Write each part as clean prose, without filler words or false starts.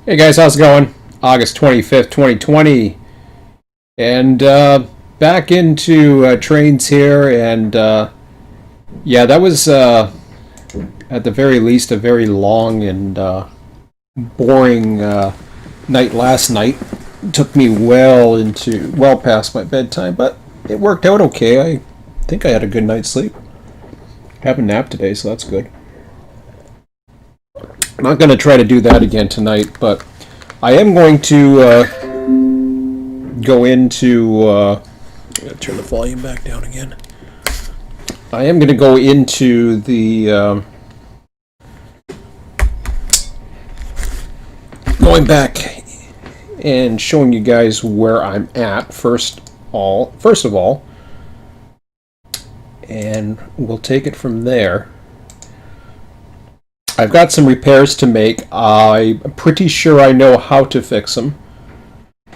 Hey guys, how's it going? August 25th, 2020. And back into trains here. And yeah, that was at the very least a very long and boring night last night. It took me well past my bedtime, but it worked out okay. I think I had a good night's sleep. I have a nap today, so that's good. I'm not going to try to do that again tonight, but I am going to go into... turn the volume back down again. I am going to go into the... going back and showing you guys where I'm at first of all, and we'll take it from there. I've got some repairs to make. I'm pretty sure I know how to fix them.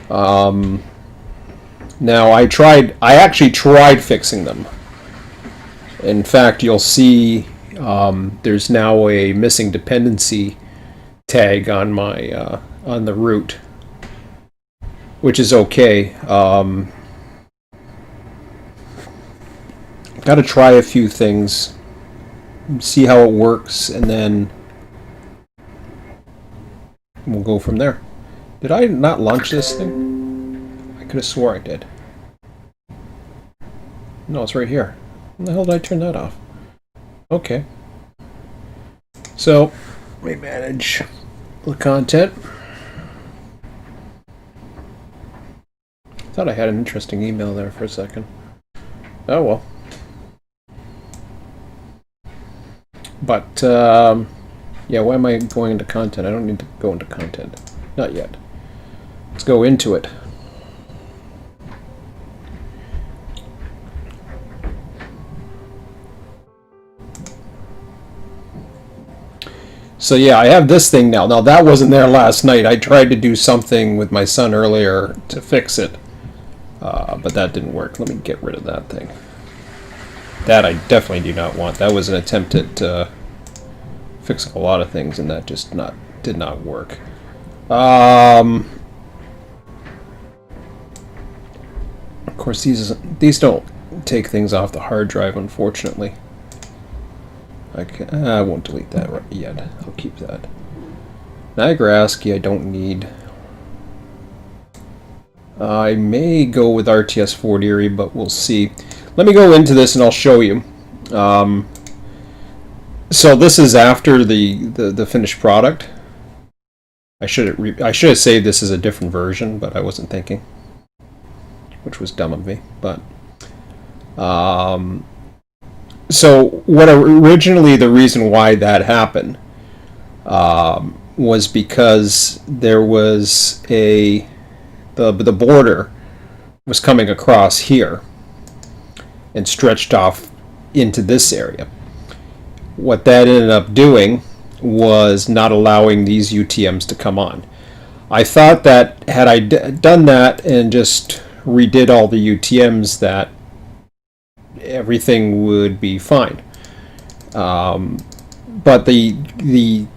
Now I actually tried fixing them. In fact, you'll see there's now a missing dependency tag on my on the route, which is okay. Got to try a few things, see how it works, and then we'll go from there. Did I not launch this thing? I could have swore I did. No, it's right here. When the hell did I turn that off? Okay. So, let me manage the content. Thought I had an interesting email there for a second. Oh well. But, yeah, why am I going into content? I don't need to go into content. Not yet. Let's go into it. So yeah, I have this thing now. Now that wasn't there last night. I tried to do something with my son earlier to fix it. But that didn't work. Let me get rid of that thing. That I definitely do not want. That was an attempt at fixing a lot of things, and that just did not work. Of course, these don't take things off the hard drive, unfortunately. I won't delete that right yet. I'll keep that. Niagara ASCII I don't need. I may go with RTS Fort Erie, but we'll see. Let me go into this and I'll show you. So this is after the finished product. I should have saved this as a different version, but I wasn't thinking, which was dumb of me. But so what originally the reason why that happened was because there was the border was coming across here and stretched off into this area. What that ended up doing was not allowing these UTMs to come on. I thought that had I done that and just redid all the UTMs, that everything would be fine. But it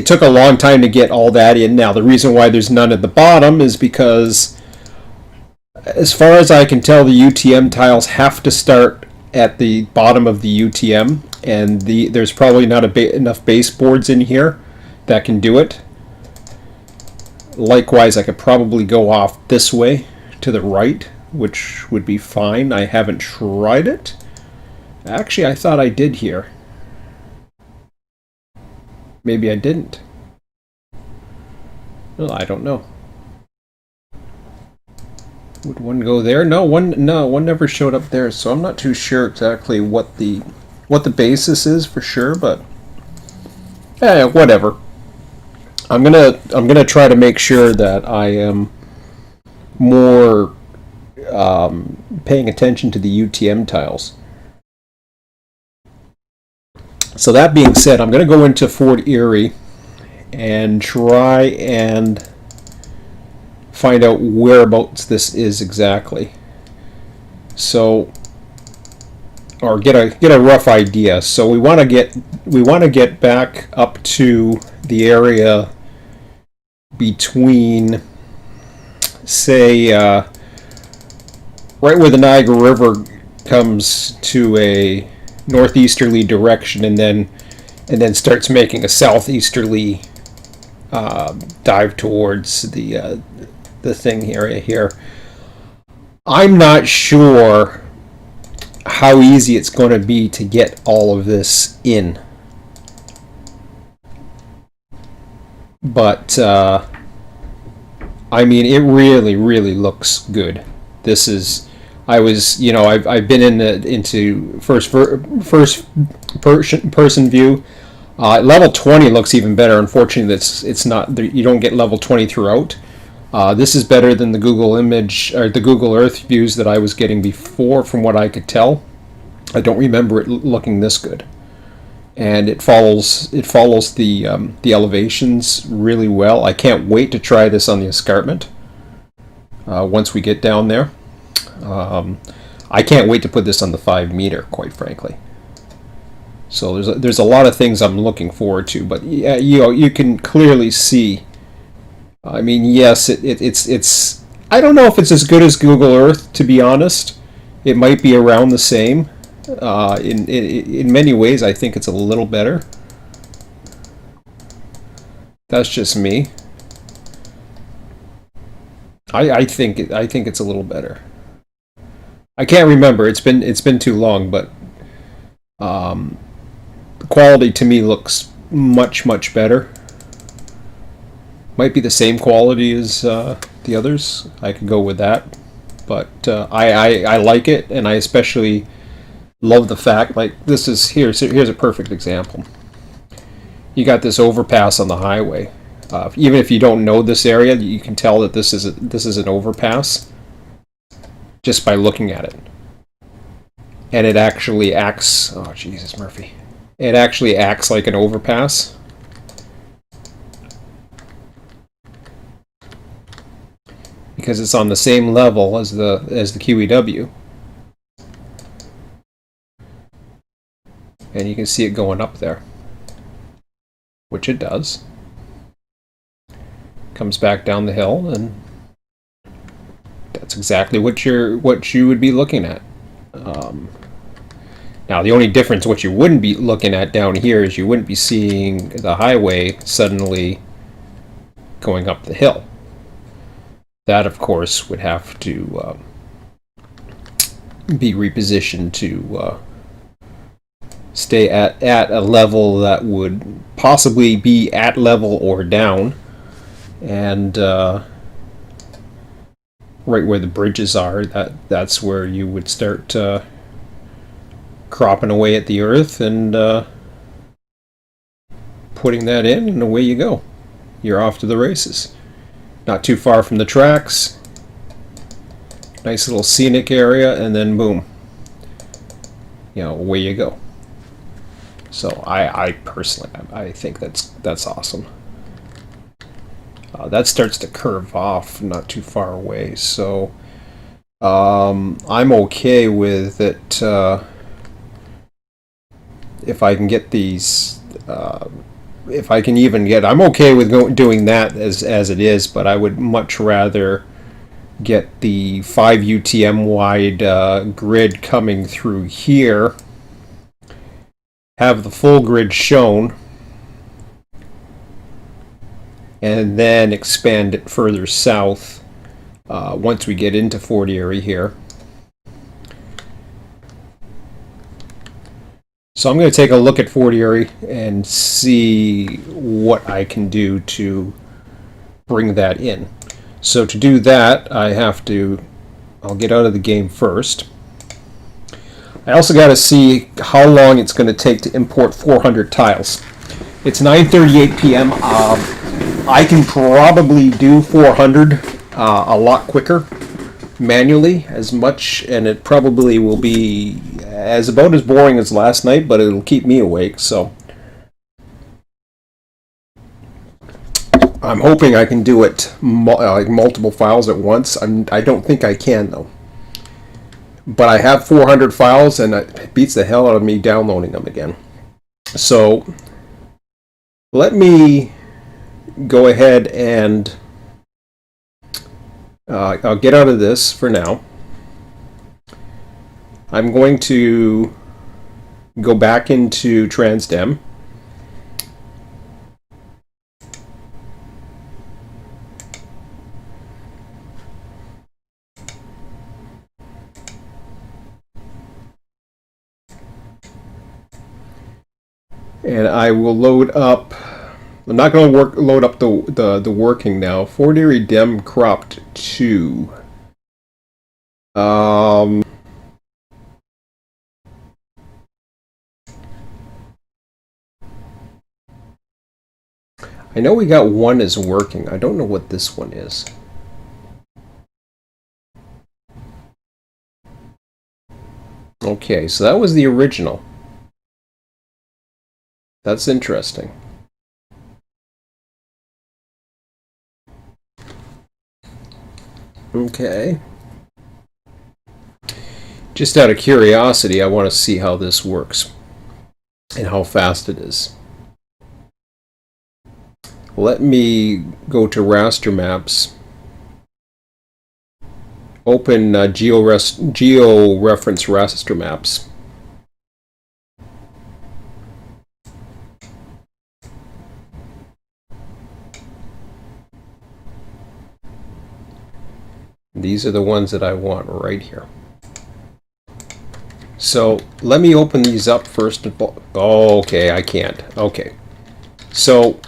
took a long time to get all that in. Now the reason why there's none at the bottom is because, as far as I can tell, the UTM tiles have to start at the bottom of the UTM, and there's probably not enough baseboards in here that can do it. Likewise, I could probably go off this way to the right, which would be fine. I haven't tried it. Actually, I thought I did here. Maybe I didn't. Well, I don't know. Would one go there? No, one never showed up there, so I'm not too sure exactly what the basis is for sure, but whatever. I'm gonna try to make sure that I am more paying attention to the UTM tiles. So that being said, I'm going to go into Fort Erie and try and find out whereabouts this is exactly. So, or get a rough idea. So we want to get back up to the area between, say, right where the Niagara River comes to a northeasterly direction, and then starts making a southeasterly dive towards the thing area here. I'm not sure how easy it's going to be to get all of this in, but I mean, it really looks good. This is, I've been into first person view. Level 20 looks even better. Unfortunately, it's not. You don't get level 20 throughout. This is better than the Google image or the Google Earth views that I was getting before, from what I could tell. I don't remember it looking this good, and it follows the elevations really well. I can't wait to try this on the escarpment once we get down there. I can't wait to put this on the 5 meter, quite frankly. So there's a lot of things I'm looking forward to, but yeah, you can clearly see. I mean, yes, it's. I don't know if it's as good as Google Earth, to be honest. It might be around the same. In many ways, I think it's a little better. That's just me. I think it's a little better. I can't remember. It's been too long, but the quality to me looks much better. Might be the same quality as the others. I could go with that, but I like it, and I especially love the fact, like, here's a perfect example. You got this overpass on the highway. Even if you don't know this area, you can tell that this is an overpass just by looking at it. And it actually acts. Oh Jesus, Murphy! It actually acts like an overpass. Because it's on the same level as the QEW. And you can see it going up there, which it does. Comes back down the hill, and that's exactly what you would be looking at. Now, the only difference, what you wouldn't be looking at down here, is you wouldn't be seeing the highway suddenly going up the hill. That, of course, would have to be repositioned to stay at a level that would possibly be at level or down, and right where the bridges are, that's where you would start cropping away at the earth and putting that in, and away you go. You're off to the races. Not too far from the tracks. Nice little scenic area, and then boom. Away you go. So I personally, I think that's awesome. That starts to curve off not too far away, so I'm okay with it. If I can get these, if I can even get, I'm okay with doing that as it is, but I would much rather get the 5 UTM wide grid coming through here, have the full grid shown, and then expand it further south once we get into Fort Erie here. So I'm going to take a look at Fort Erie and see what I can do to bring that in. So to do that, I'll get out of the game first. I also got to see how long it's going to take to import 400 tiles. It's 9:38 p.m. I can probably do 400 a lot quicker manually, and it probably will be about as boring as last night, but it'll keep me awake. So I'm hoping I can do it like multiple files at once. I don't think I can though. But I have 400 files, and it beats the hell out of me downloading them again. So let me go ahead and I'll get out of this for now. I'm going to go back into TransDem. And I will load up. I'm not going to load up the working now. Fort Erie Dem cropped 2. I know we got one is working. I don't know what this one is. Okay, so that was the original. That's interesting. Okay. Just out of curiosity, I want to see how this works and how fast it is. Let me go to raster maps. Open georeference raster maps. These are the ones that I want right here. So let me open these up first. Oh, okay, I can't. Okay. So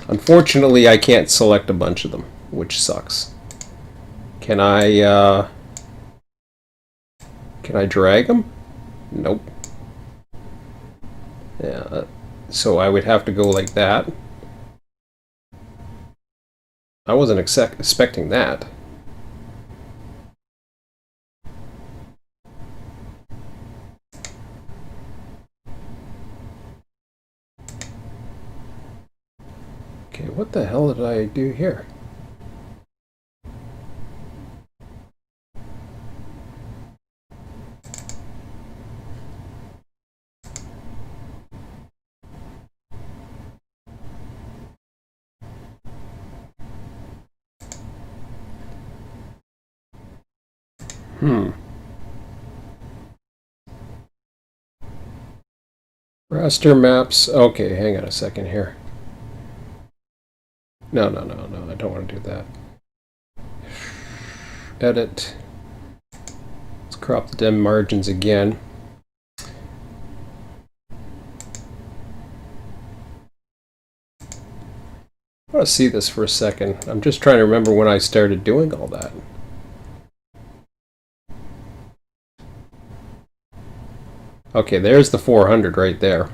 unfortunately, I can't select a bunch of them, which sucks. Can I drag them? Nope. Yeah. So I would have to go like that. I wasn't expecting that. Okay, what the hell did I do here? Raster maps. Okay, hang on a second here. No, I don't want to do that. Edit. Let's crop the Dem Margins again. I want to see this for a second. I'm just trying to remember when I started doing all that. Okay, there's the 400 right there.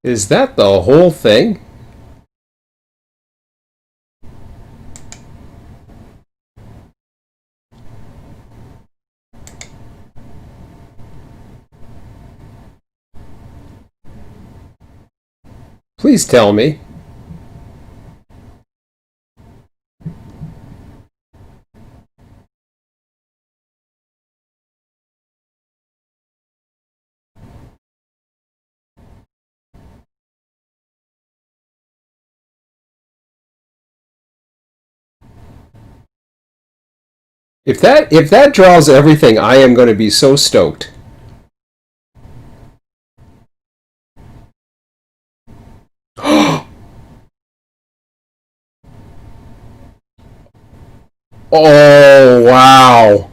Is that the whole thing? Please tell me. If that draws everything, I am going to be so stoked. Oh, wow.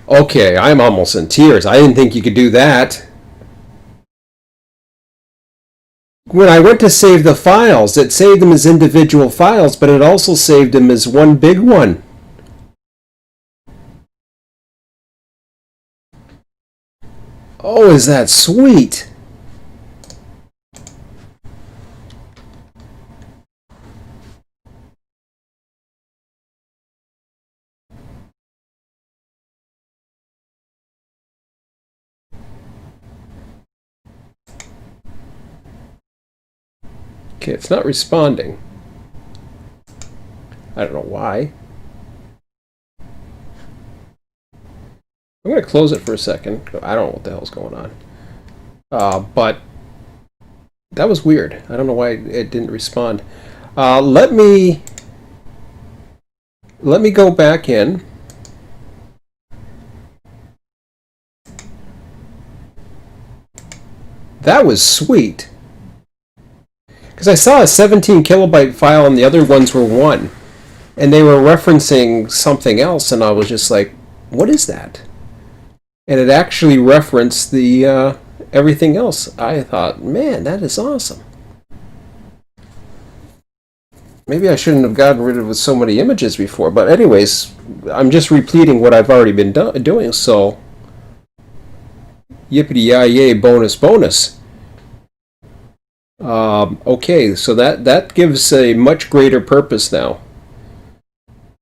Okay, I'm almost in tears. I didn't think you could do that. When I went to save the files, it saved them as individual files, but it also saved them as one big one. Oh, is that sweet? Okay, it's not responding. I don't know why. I'm going to close it for a second. I don't know what the hell's going on. But that was weird. I don't know why it didn't respond. Let me go back in. That was sweet. Because I saw a 17 kilobyte file and the other ones were 1. And they were referencing something else, and I was just like, what is that? And it actually referenced the everything else. I thought, man, that is awesome. Maybe I shouldn't have gotten rid of so many images before, but anyways, I'm just repeating what I've already been doing, so yippity-yay, bonus, bonus. Okay, so that gives a much greater purpose now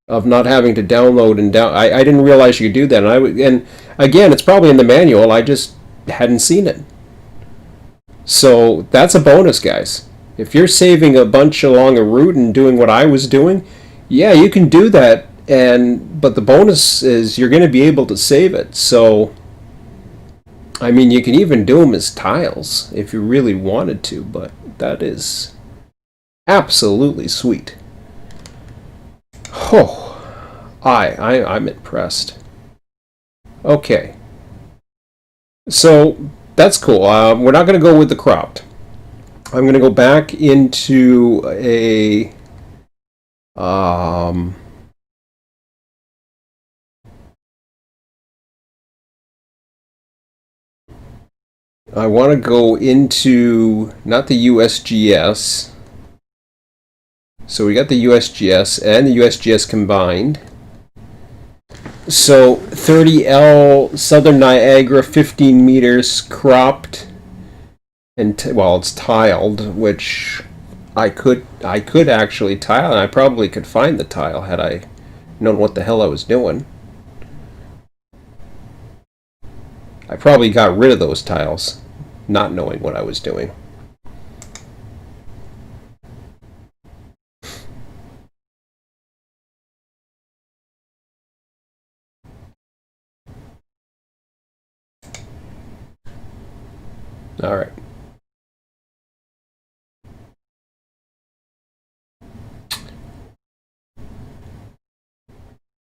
of not having to download and I didn't realize you could do that, and again, it's probably in the manual. I just hadn't seen it. So that's a bonus, guys. If you're saving a bunch along a route and doing what I was doing, yeah, you can do that. But the bonus is you're going to be able to save it. So, I mean, you can even do them as tiles if you really wanted to. But that is absolutely sweet. Oh, I'm impressed. Okay, so that's cool. We're not going to go with the cropped. I'm going to go back into a I want to go into not the USGS. So we got the USGS and the USGS combined. So 30L Southern Niagara, 15 meters cropped. And well, it's tiled, which I could actually tile, and I probably could find the tile had I known what the hell I was doing. I probably got rid of those tiles, not knowing what I was doing. All right.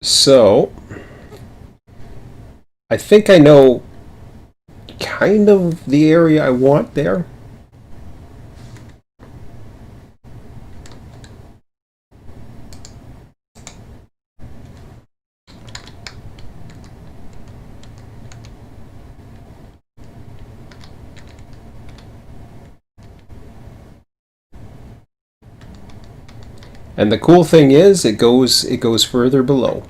So, I think I know kind of the area I want there. And the cool thing is, it goes further below.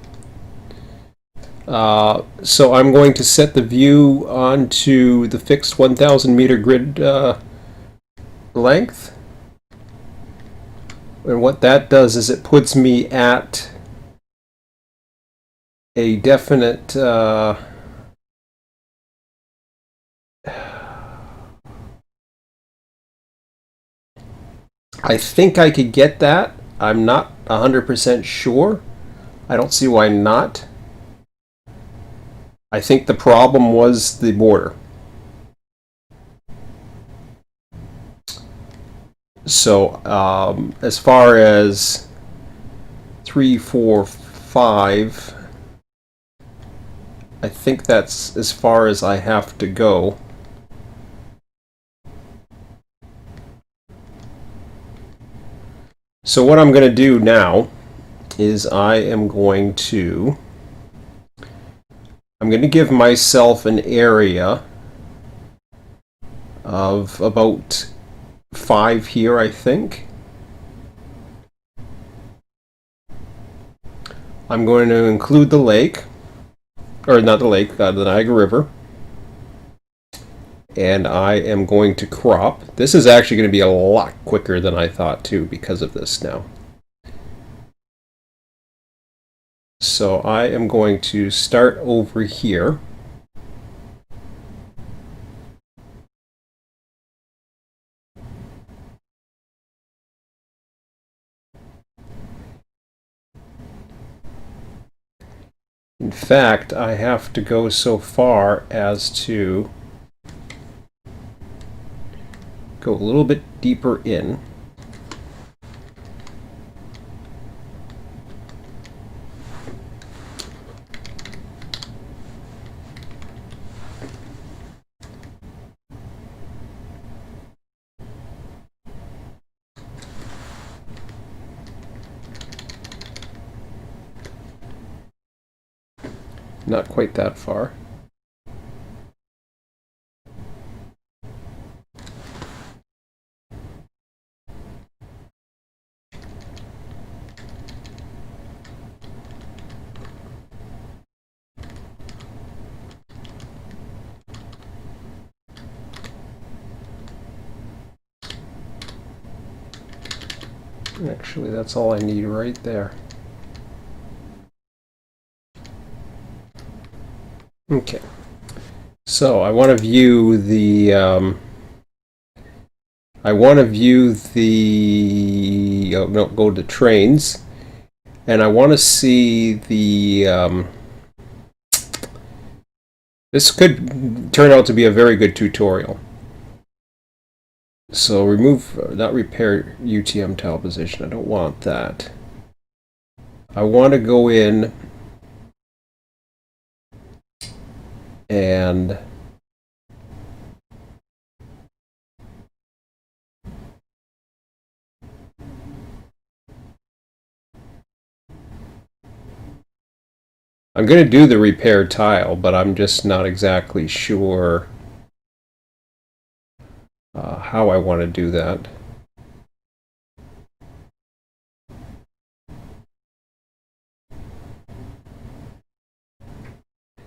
So I'm going to set the view onto the fixed 1,000 meter grid length. And what that does is it puts me at a definite I think I could get that. I'm not 100% sure. I don't see why not. I think the problem was the border. So as far as 3, 4, 5, I think that's as far as I have to go. So what I'm going to do now is I'm going to give myself an area of about 5 here, I think. I'm going to include the lake, or not the lake, the Niagara River. And I am going to crop. This is actually going to be a lot quicker than I thought too because of this now. So I am going to start over here. In fact, I have to go so far as to go a little bit deeper in. Not quite that far. Actually, that's all I need right there. Okay. So I want to view the oh no, go to trains, and I want to see the this could turn out to be a very good tutorial. So remove, not repair UTM tile position. I don't want that. I want to go in and I'm going to do the repair tile, but I'm just not exactly sure how I want to do that.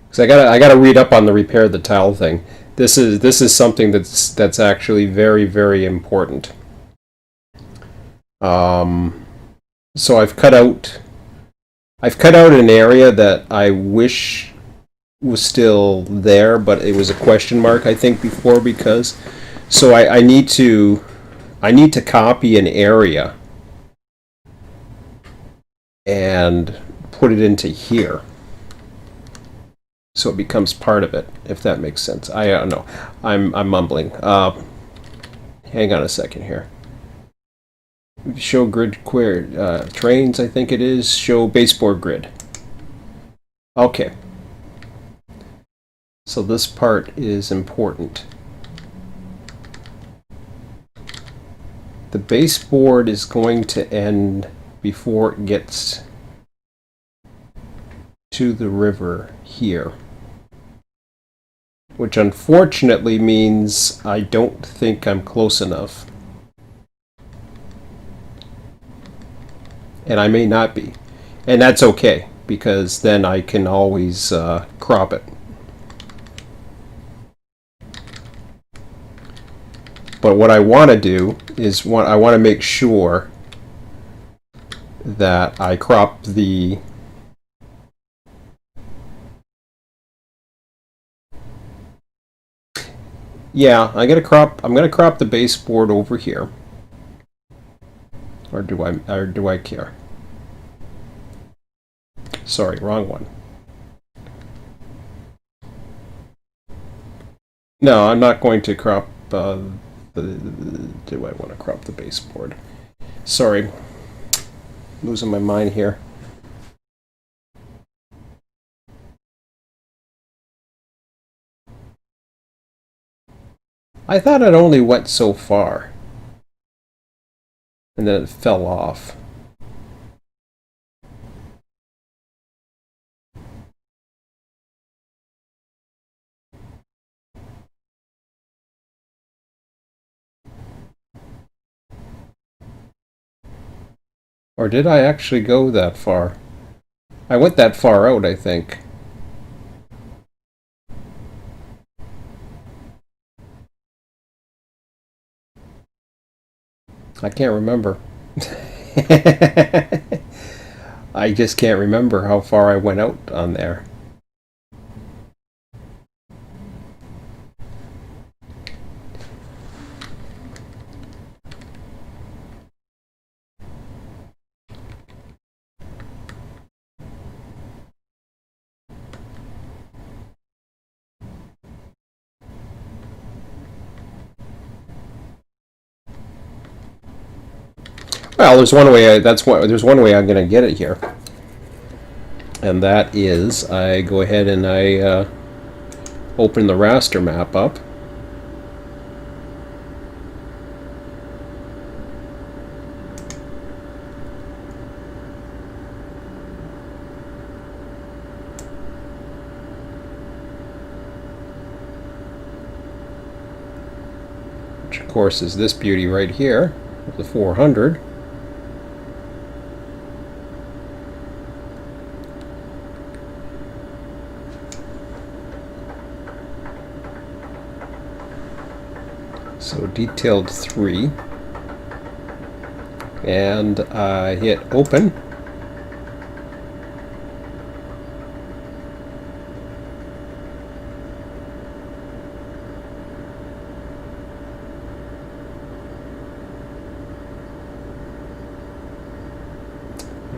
Because I gotta read up on the repair the tile thing. This is something that's actually very, very important. So I've cut out an area that I wish was still there, but it was a question mark, I think, before, because so I need to copy an area and put it into here, so it becomes part of it, if that makes sense. I don't know. I'm mumbling. Hang on a second here. Show grid query trains, I think it is. Show baseboard grid. Okay. So this part is important. The baseboard is going to end before it gets to the river here, which unfortunately means I don't think I'm close enough. And I may not be. And that's okay, because then I can always crop it. But what I want to do is I want to make sure that I crop the I'm gonna crop the baseboard over here. Or do I care? Sorry, wrong one. No, I'm not going to crop do I want to crop the baseboard? Sorry. Losing my mind here. I thought it only went so far. And then it fell off. Or did I actually go that far? I went that far out, I think. I can't remember. I just can't remember how far I went out on there. Well, there's one way. There's one way I'm going to get it here, and that is I go ahead and I open the raster map up. Which of course is this beauty right here, the 400. So detailed 3, and I hit open.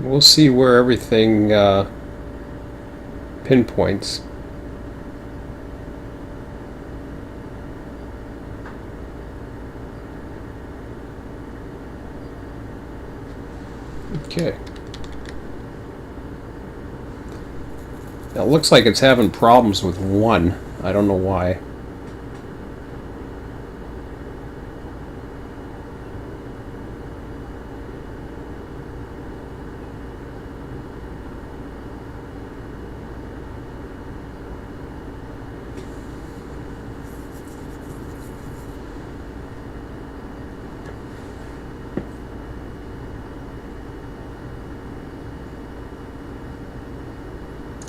We'll see where everything pinpoints. Okay. Now it looks like it's having problems with 1. I don't know why.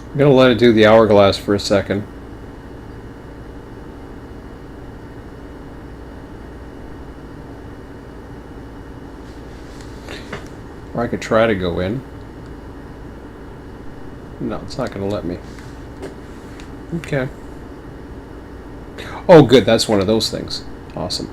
I'm going to let it do the hourglass for a second. Or I could try to go in. No, it's not going to let me. Okay. Oh, good. That's one of those things. Awesome.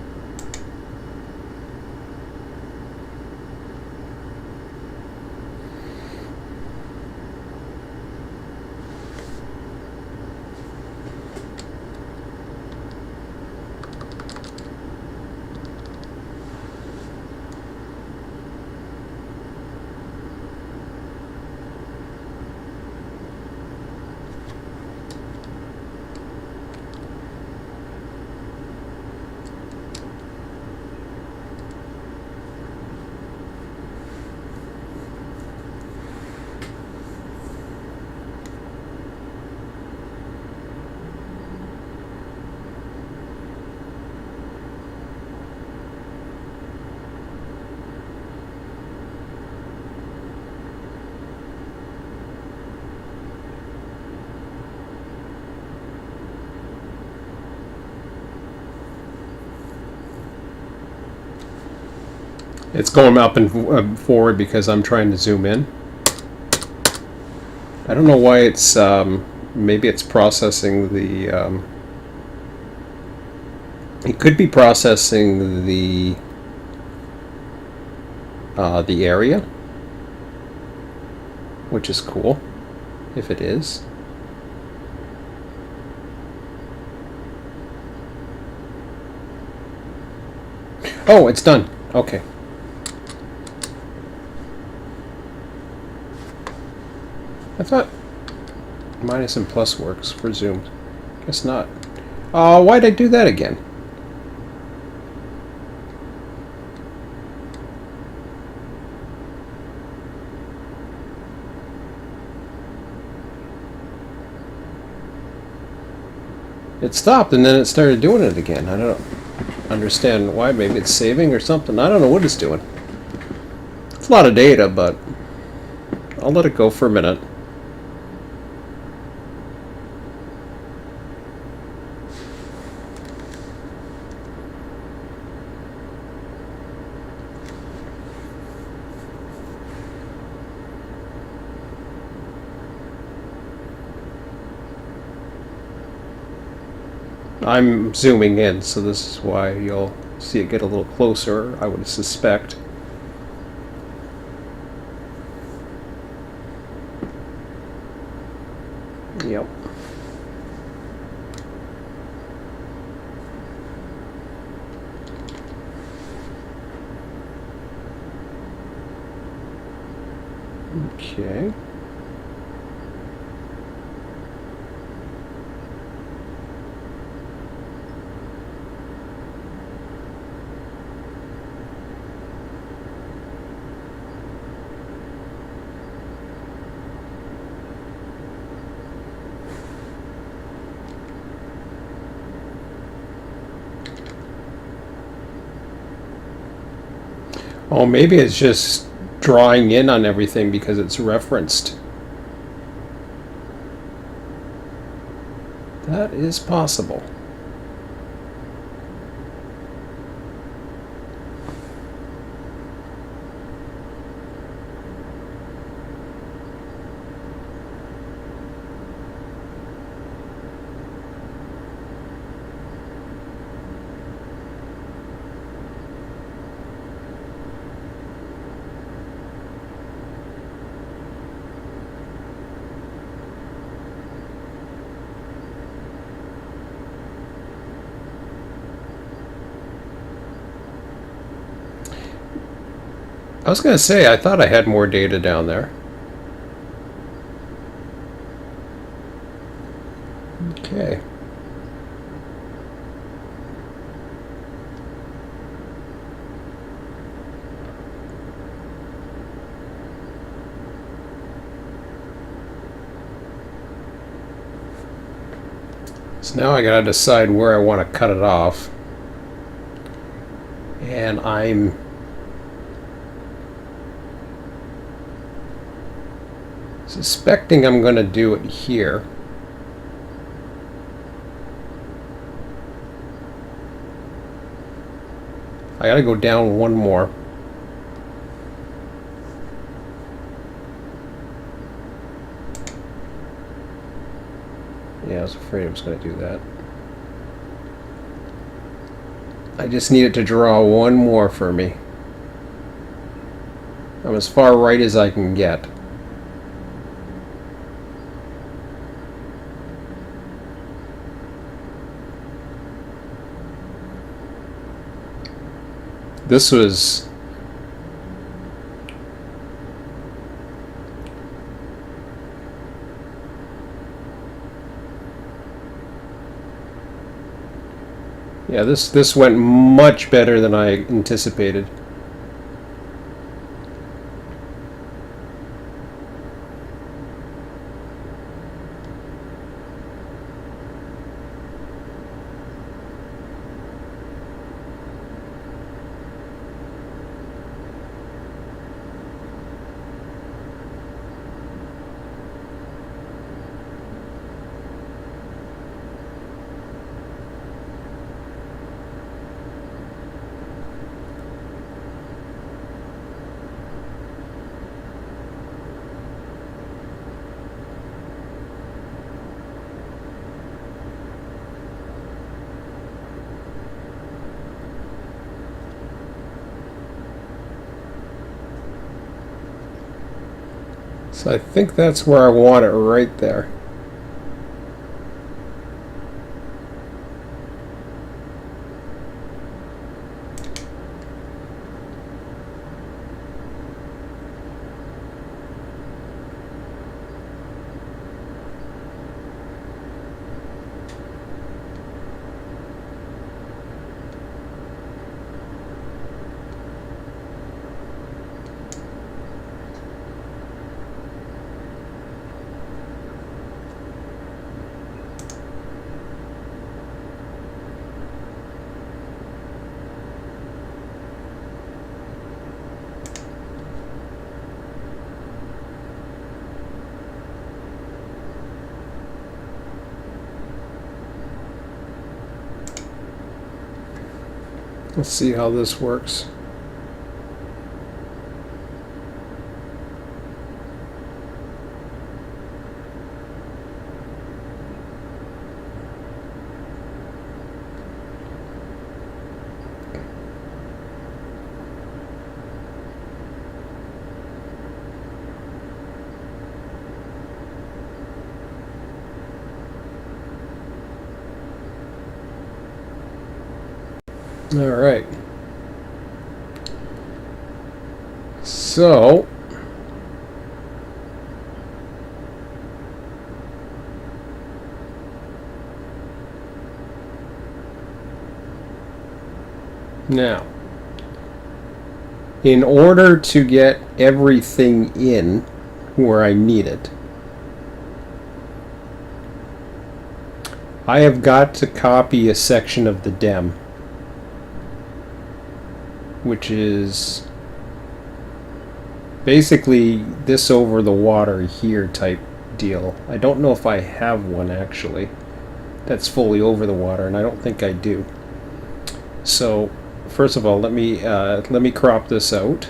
It's going up and forward because I'm trying to zoom in. I don't know why it's, maybe it's processing the, it could be processing the area, which is cool, if it is. Oh, it's done. Okay. I thought minus and plus works for zoom. Guess not. Why'd I do that again? It stopped and then it started doing it again. I don't understand why. Maybe it's saving or something. I don't know what it's doing. It's a lot of data, but I'll let it go for a minute. I'm zooming in, so this is why you'll see it get a little closer, I would suspect. Yep. Okay. Oh, maybe it's just drawing in on everything because it's referenced. That is possible. I was going to say, I thought I had more data down there. Okay. So now I gotta decide where I want to cut it off. And I'm suspecting I'm going to do it here. I gotta go down one more. Yeah, I was afraid I was going to do that. I just needed to draw one more for me. I'm as far right as I can get. This was yeah, this went much better than I anticipated. So I think that's where I want it, right there. Let's see how this works. All right. So Now, in order to get everything in where I need it, I have got to copy a section of the Dem, which is basically this over the water here type deal. I don't know if I have one actually that's fully over the water, and I don't think I do. So first of all, let me crop this out.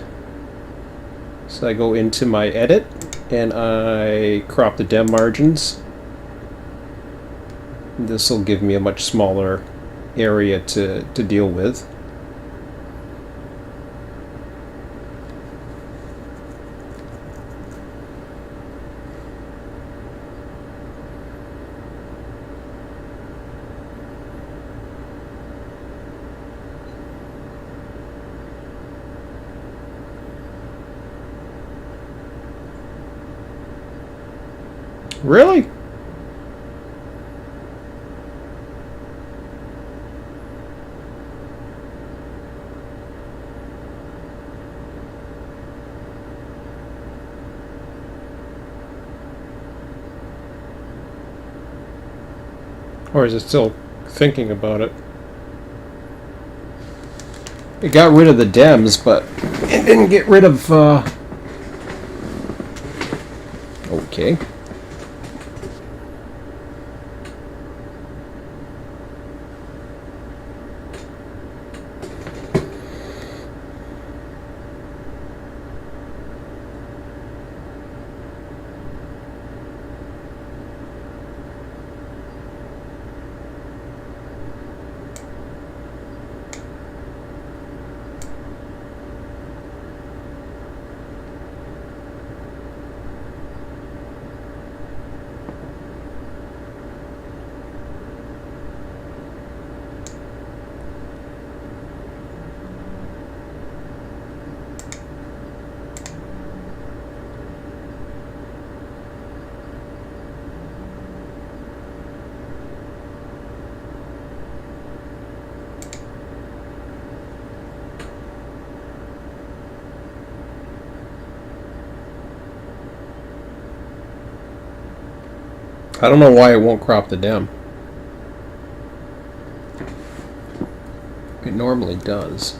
So I go into my edit and I crop the Dem margins. This will give me a much smaller area to deal with. Really? Or is it still thinking about it? It got rid of the Dems, but it didn't get rid of, okay. I don't know why it won't crop the Dem. It normally does.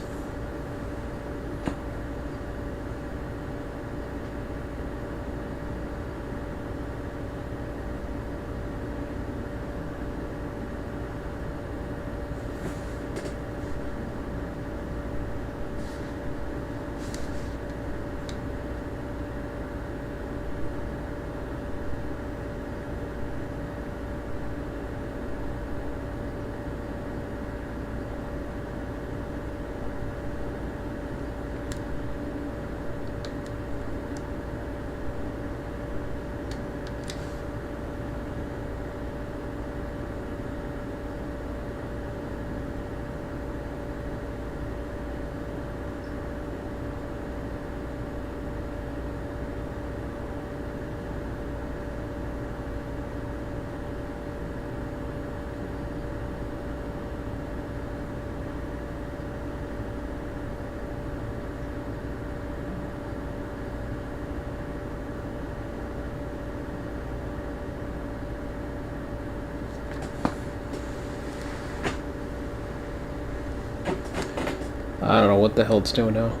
I don't know what the hell it's doing now.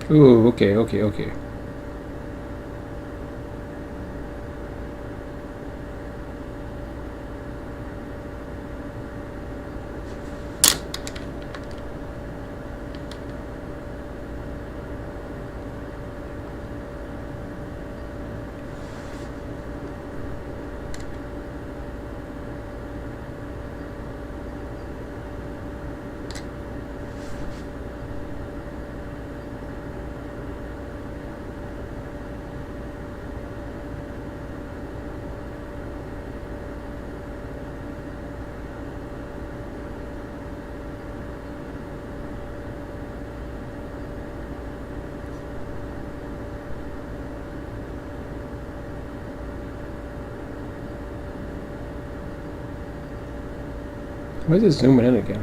Ooh, okay. Why is it zooming in again?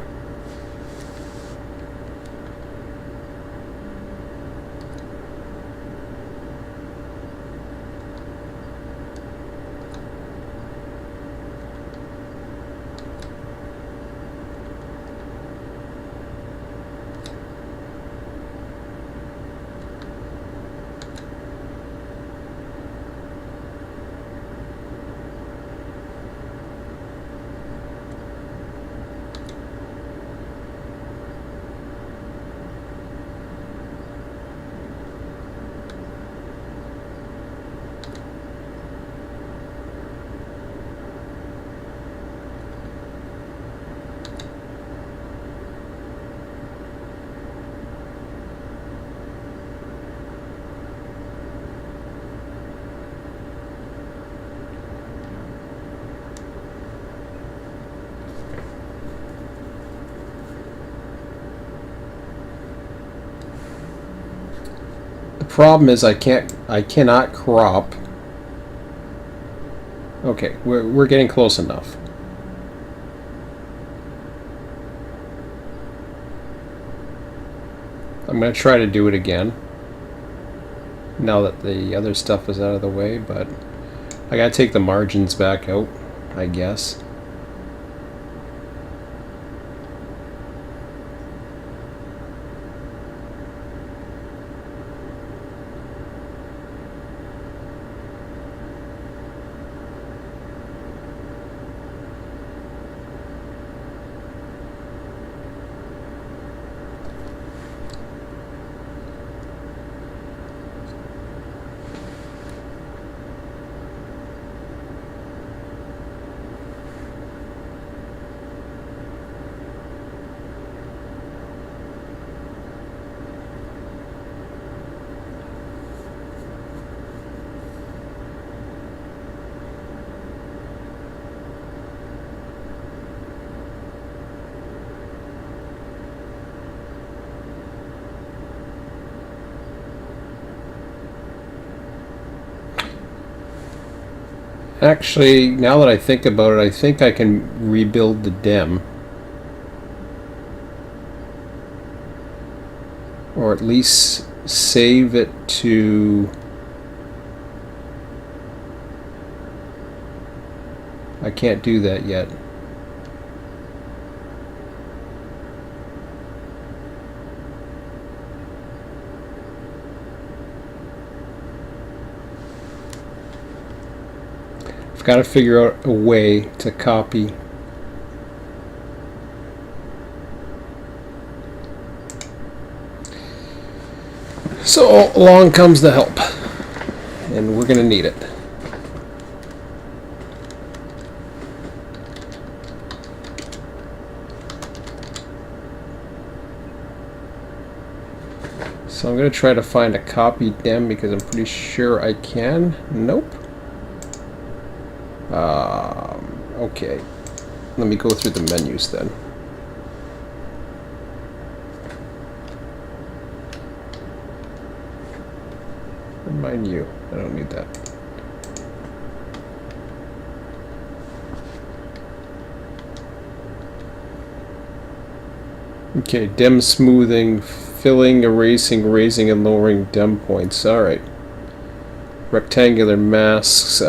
Problem is I cannot crop. Okay, we're getting close enough. I'm going to try to do it again now that the other stuff is out of the way, but I got to take the margins back out, I guess. Actually, now that I think about it, I think I can rebuild the Dem. Or at least save it to... I can't do that yet. Got to figure out a way to copy. So along comes the help, and we're going to need it. So I'm going to try to find a copy Dem because I'm pretty sure I can. Nope. Okay, let me go through the menus then. Remind you, I don't need that. Okay, Dem smoothing, filling, erasing, raising, and lowering Dem points. Alright. Rectangular masks.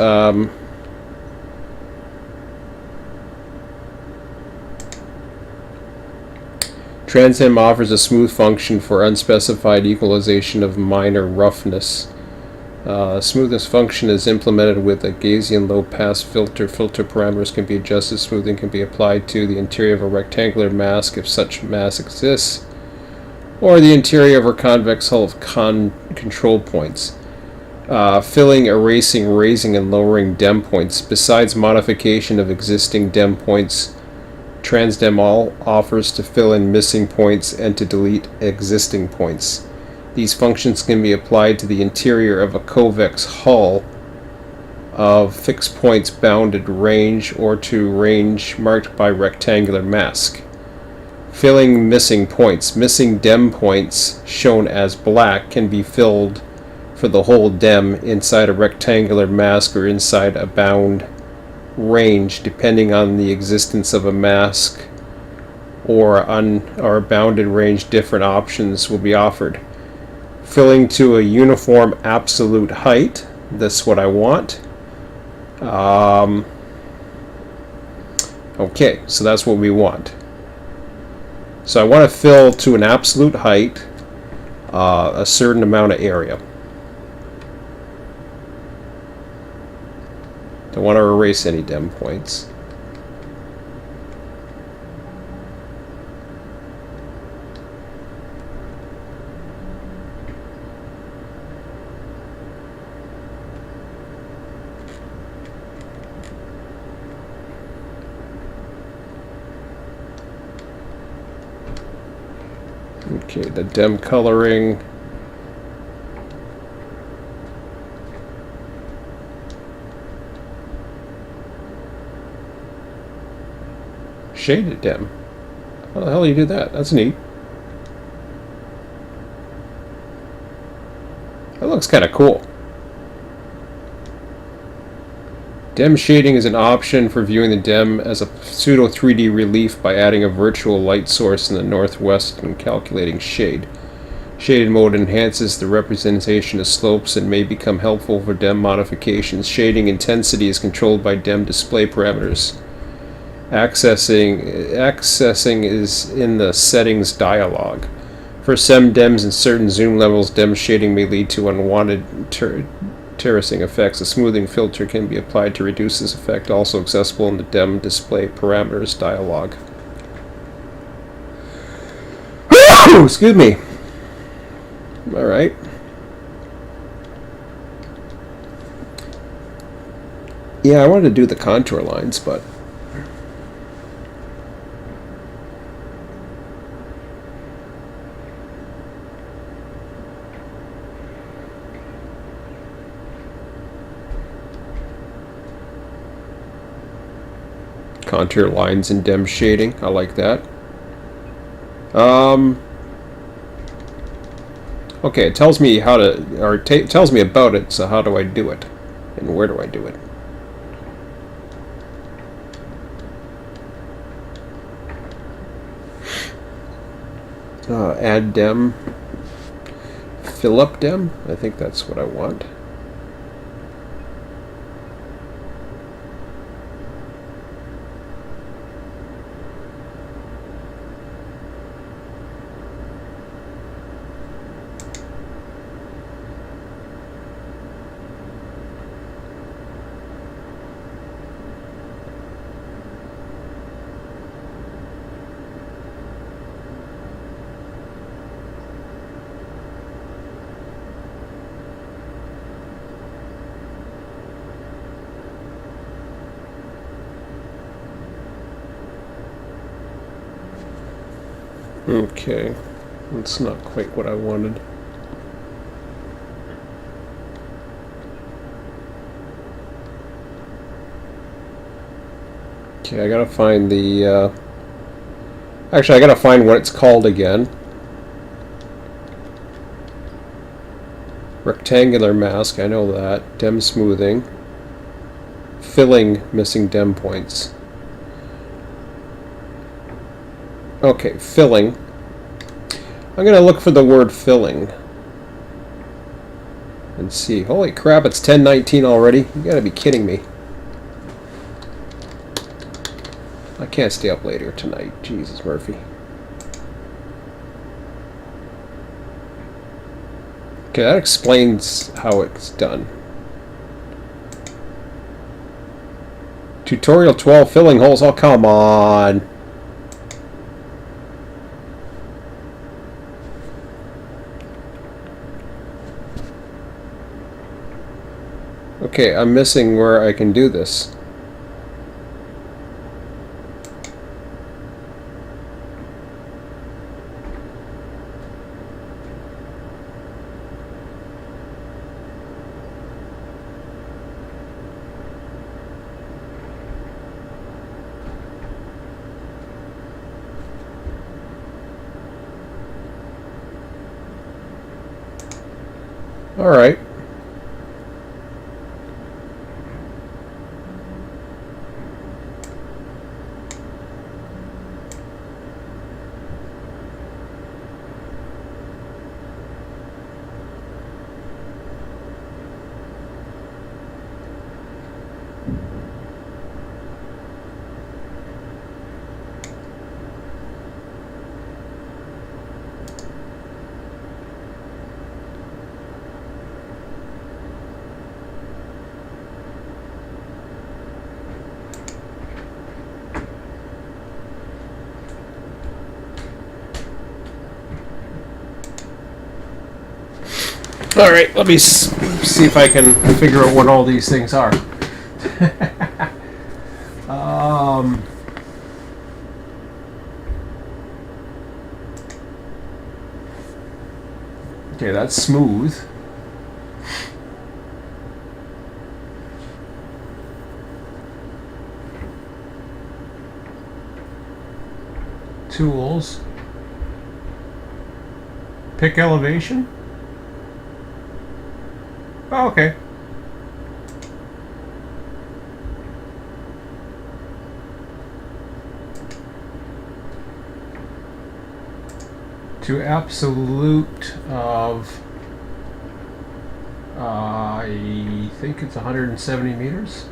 TransDem offers a smooth function for unspecified equalization of minor roughness. Smoothness function is implemented with a Gaussian low-pass filter. Filter parameters can be adjusted. Smoothing can be applied to the interior of a rectangular mask if such mask exists, or the interior of a convex hull of control points. Filling, erasing, raising, and lowering Dem points. Besides modification of existing Dem points, TransDem offers to fill in missing points and to delete existing points. These functions can be applied to the interior of a convex hull of fixed points bounded range or to range marked by rectangular mask. Filling missing points. Missing Dem points, shown as black, can be filled for the whole Dem inside a rectangular mask or inside a bound range, depending on the existence of a mask or bounded range, different options will be offered. Filling to a uniform absolute height. That's what I want. Okay, so that's what we want. So I want to fill to an absolute height a certain amount of area. Don't want to erase any dem points. Okay, the dem coloring. Shaded dem. How the hell do you do that? That's neat. That looks kind of cool. Dem shading is an option for viewing the dem as a pseudo 3D relief by adding a virtual light source in the northwest and calculating shade. Shaded mode enhances the representation of slopes and may become helpful for dem modifications. Shading intensity is controlled by dem display parameters. Accessing is in the settings dialog. For some dems and certain zoom levels, dem shading may lead to unwanted terracing effects. A smoothing filter can be applied to reduce this effect, also accessible in the dem display parameters dialog. Excuse me. Alright. Yeah, I wanted to do the contour lines, but contour lines and dem shading. I like that. Okay, it tells me how to, or tells me about it, so how do I do it? And where do I do it? Add dem. Fill up dem? I think that's what I want. Okay, that's not quite what I wanted. Okay, I gotta find the, actually I gotta find what it's called again. Rectangular mask, I know that. Dem smoothing. Filling missing dem points. Okay, filling. I'm going to look for the word filling. And see. Holy crap, it's 10:19 already. You gotta be kidding me. I can't stay up later tonight. Jesus, Murphy. Okay, that explains how it's done. Tutorial 12, filling holes. Oh, come on. Okay, I'm missing where I can do this. All right. All right, let me see if I can figure out what all these things are. Okay, that's smooth. Tools. Pick elevation. Oh, okay. To absolute of, I think it's 170 meters.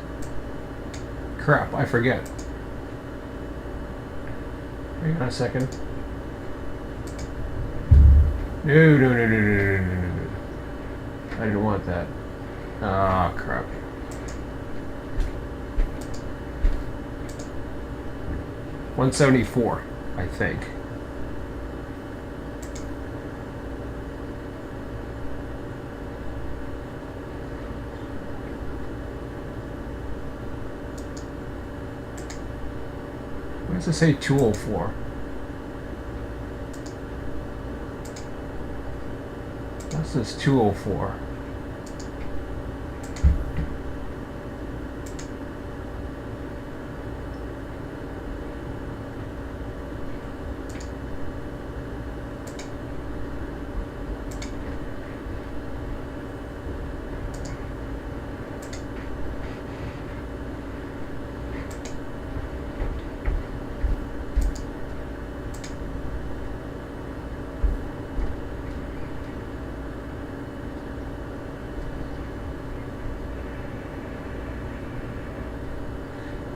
Crap, I forget. Hang on a second. No. I didn't want that. Ah, crap. $174, I think. What does it say 204? What's this 204?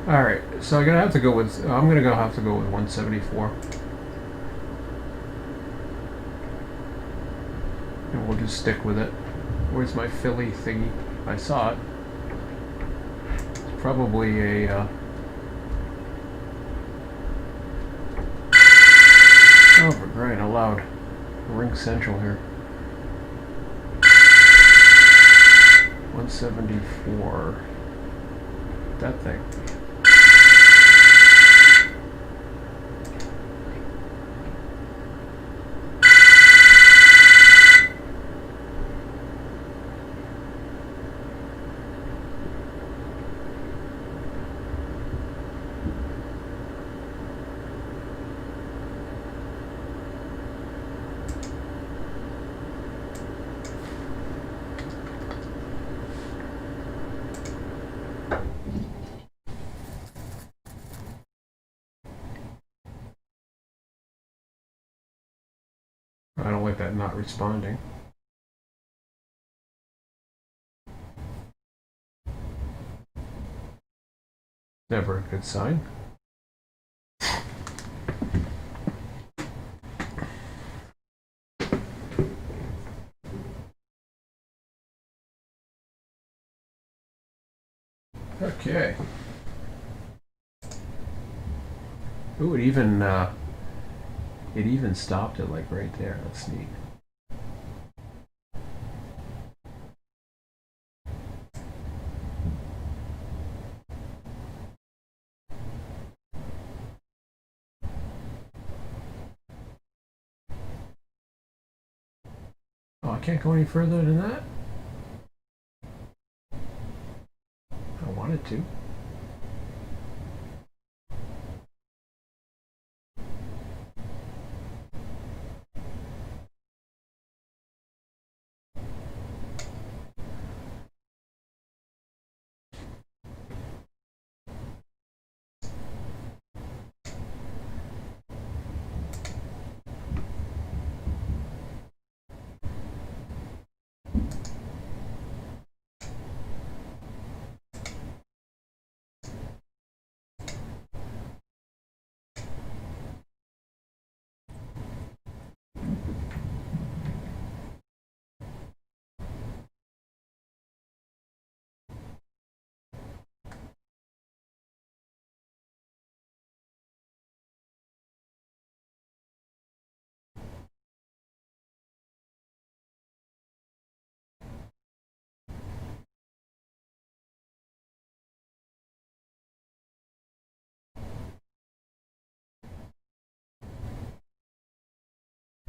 All right, so I'm gonna have to go with 174, and we'll just stick with it. Where's my Philly thingy? I saw it. It's probably a. Oh, for crying out loud! Ring Central here. 174. That thing. I don't like that not responding. Never a good sign. Okay. Ooh, it even stopped it like right there. That's neat. Oh, I can't go any further than that? I wanted to.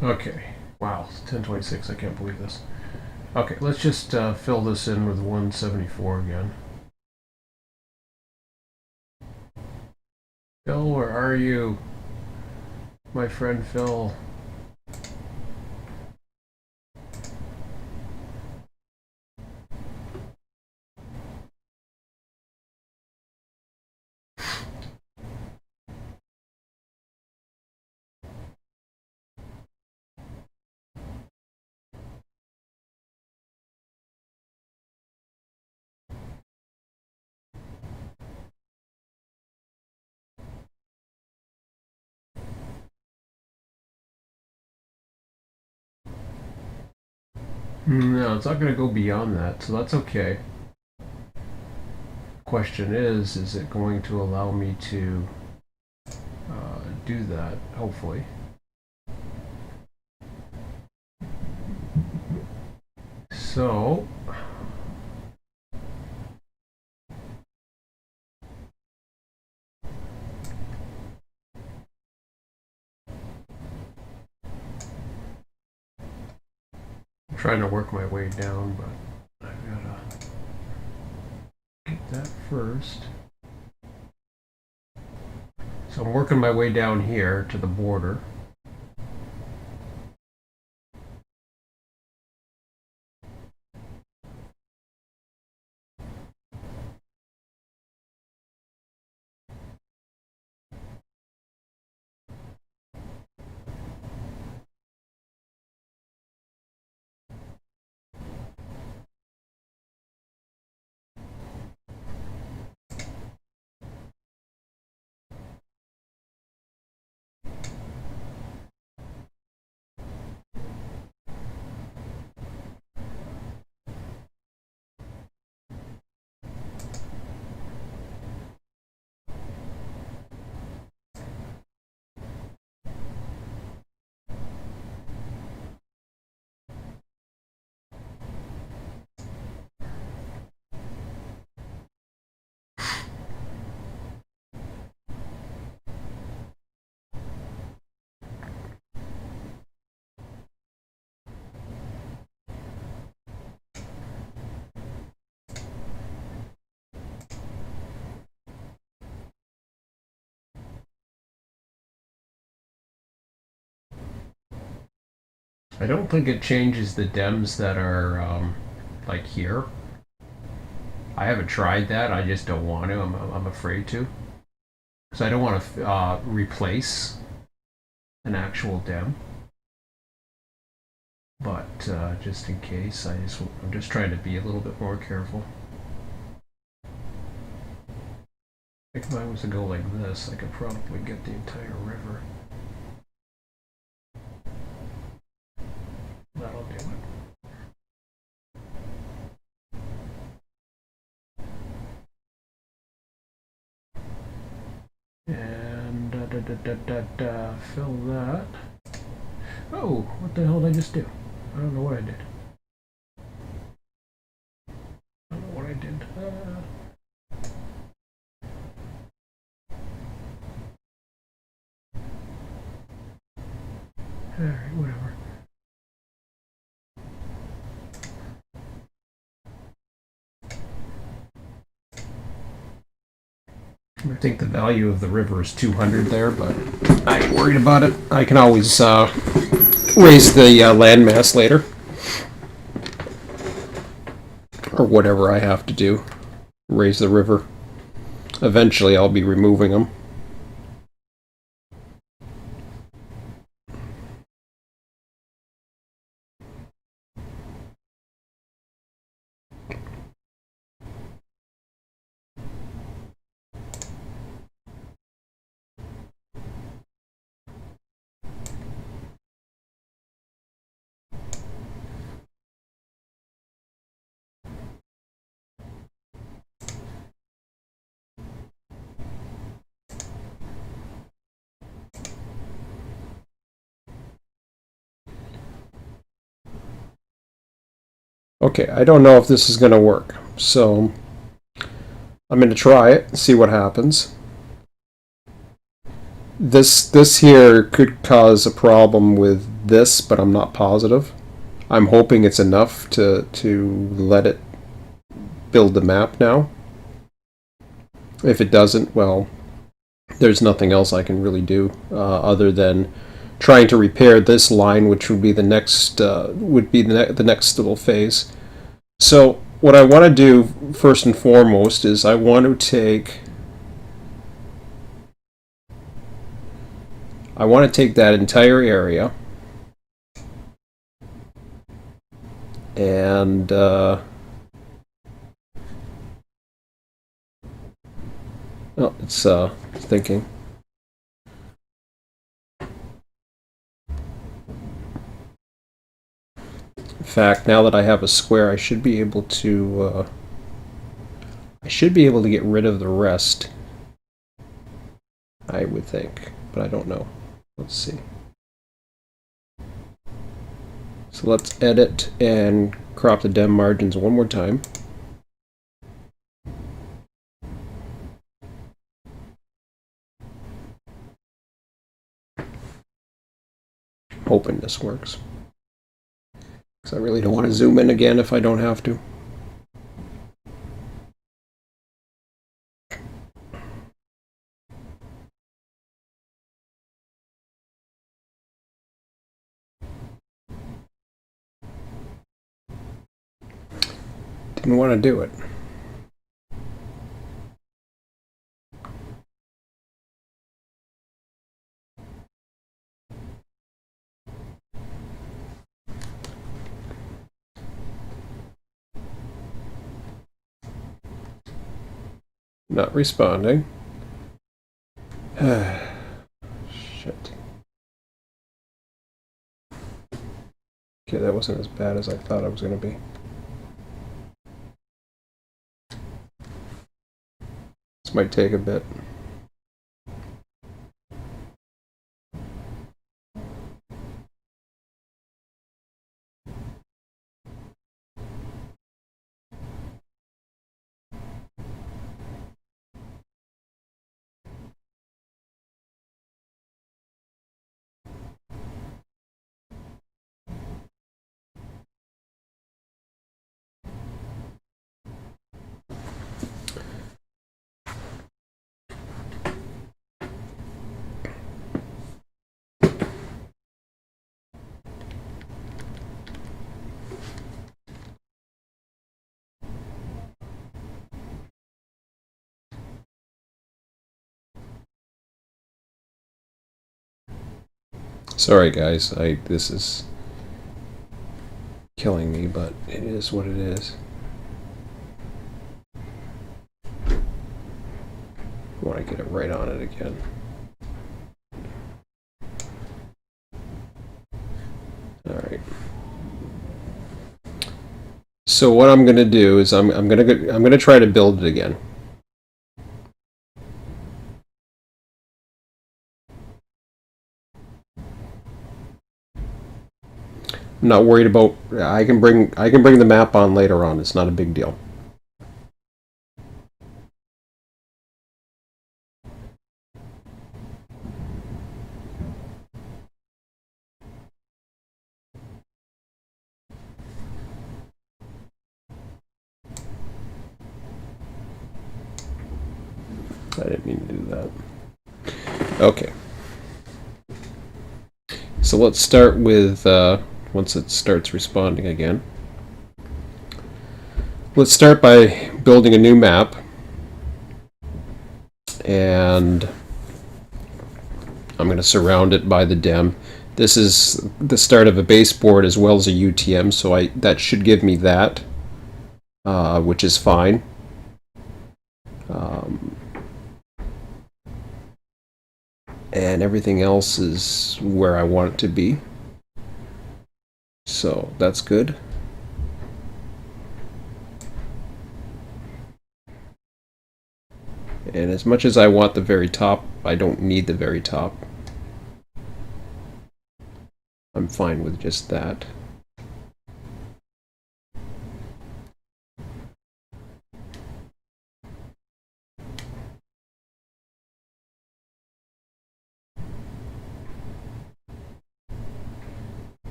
Okay. Wow, it's 1026. I can't believe this. Okay, let's just fill this in with 174 again. Phil, where are you? My friend Phil. No, it's not going to go beyond that, so that's okay. Question is it going to allow me to do that, hopefully. So, I'm trying to work my way down, but I've got to get that first. So I'm working my way down here to the border. I don't think it changes the Dems that are like here. I haven't tried that. I just don't want to. I'm afraid to. Because I don't want to replace an actual Dem. But just in case, I'm just trying to be a little bit more careful. If I was to go like this, I could probably get the entire river. That'll do it. And fill that. Oh, what the hell did I just do? I don't know what I did. I don't know what I did. Alright, whatever. I think the value of the river is 200 there, but I ain't worried about it. I can always raise the landmass later. Or whatever I have to do. Raise the river. Eventually I'll be removing them. Okay, I don't know if this is going to work, so I'm going to try it, see what happens. This here could cause a problem with this, but I'm not positive. I'm hoping it's enough to let it build the map now. If it doesn't, well, there's nothing else I can really do other than trying to repair this line, which would be the next the next little phase. So what I want to do first and foremost is I want to take that entire area and oh, it's thinking. In fact, now that I have a square, I should be able to get rid of the rest. I would think, but I don't know. Let's see. So let's edit and crop the Dem margins one more time. Hoping this works. Because I really don't want to zoom in again if I don't have to. Didn't want to do it. Not responding. Shit. Okay, that wasn't as bad as I thought it was going to be. This might take a bit. Sorry guys, this is killing me, but it is what it is. I want to get it right on it again. Alright. So what I'm gonna do is I'm gonna try to build it again. I'm not worried about. I can bring the map on later on. It's not a big deal. I didn't mean to do that. Okay. So let's start with once it starts responding again. Let's start by building a new map, and I'm going to surround it by the Dem. This is the start of a baseboard as well as a UTM, so that should give me that, which is fine. And everything else is where I want it to be. So that's good. And as much as I want the very top, I don't need the very top. I'm fine with just that.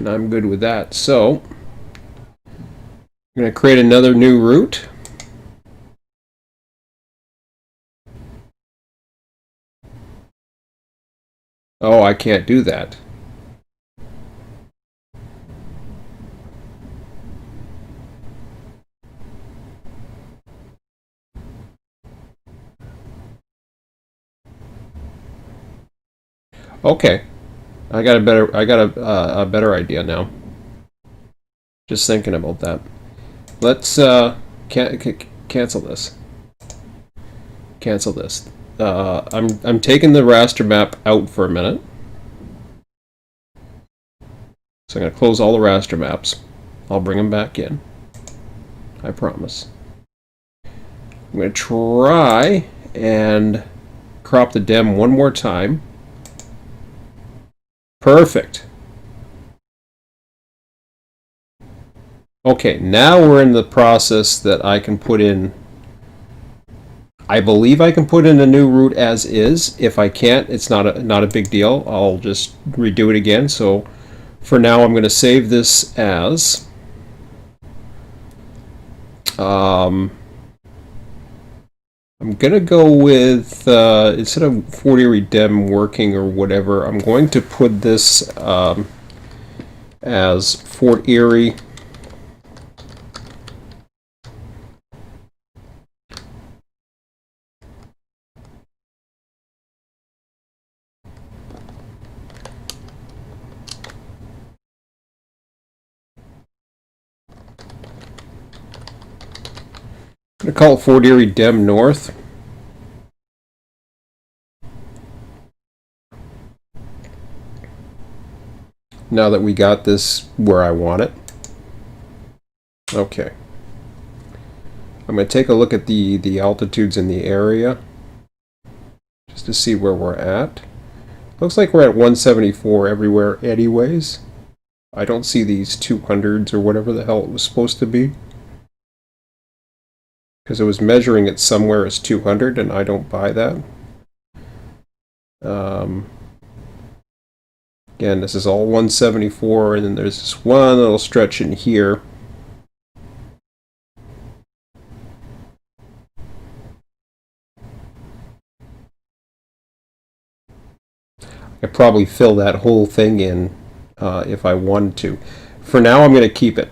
And I'm good with that. So I'm going to create another new route. Oh, I can't do that. Okay, I got a better idea now. Just thinking about that. Let's cancel this. Cancel this. I'm taking the raster map out for a minute. So I'm going to close all the raster maps. I'll bring them back in. I promise. I'm going to try and crop the Dem one more time. Perfect. Okay, now we're in the process that I can put in. I believe I can put in a new route as is. If I can't, it's not a big deal. I'll just redo it again. So for now, I'm going to save this as. I'm going to go with, instead of Fort Erie Dem working or whatever, I'm going to put this as Fort Erie I'm going to call it Fort Erie Dem North. Now that we got this where I want it. Okay. I'm going to take a look at the altitudes in the area just to see where we're at. Looks like we're at 174 everywhere anyways. I don't see these 200s or whatever the hell it was supposed to be. Because it was measuring it somewhere as 200 and I don't buy that. Again, this is all 174 and then there's this one little stretch in here. I could probably fill that whole thing in if I wanted to. For now, I'm going to keep it.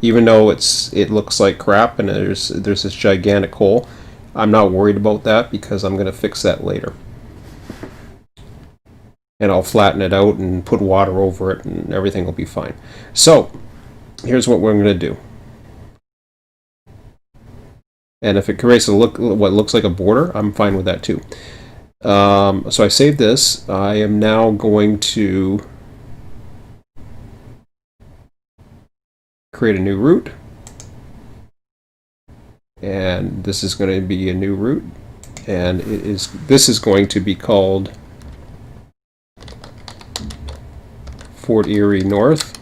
Even though it looks like crap and there's this gigantic hole, I'm not worried about that because I'm going to fix that later. And I'll flatten it out and put water over it and everything will be fine. So, here's what we're going to do. And if it creates what looks like a border, I'm fine with that too. So I saved this. I am now going to create a new route. And this is going to be a new route. And this is going to be called Fort Erie North.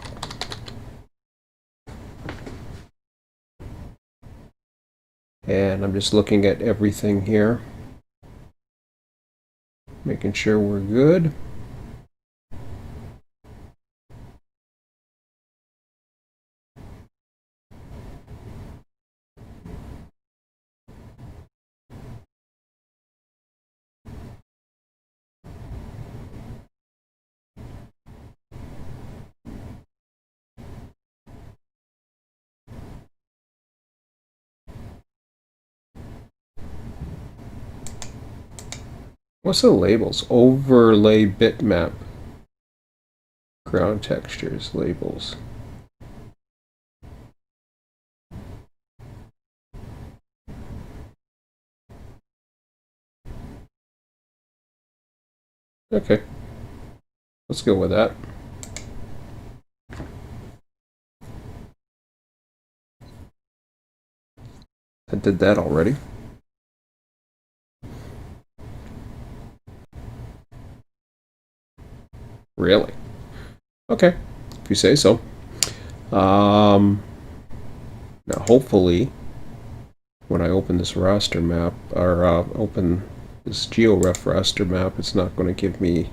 And I'm just looking at everything here, making sure we're good. What's the labels? Overlay bitmap. Ground textures, labels. Okay. Let's go with that. I did that already. Really? Okay, if you say so. Now hopefully, when I open this raster map, or open this GeoRef raster map, it's not going to give me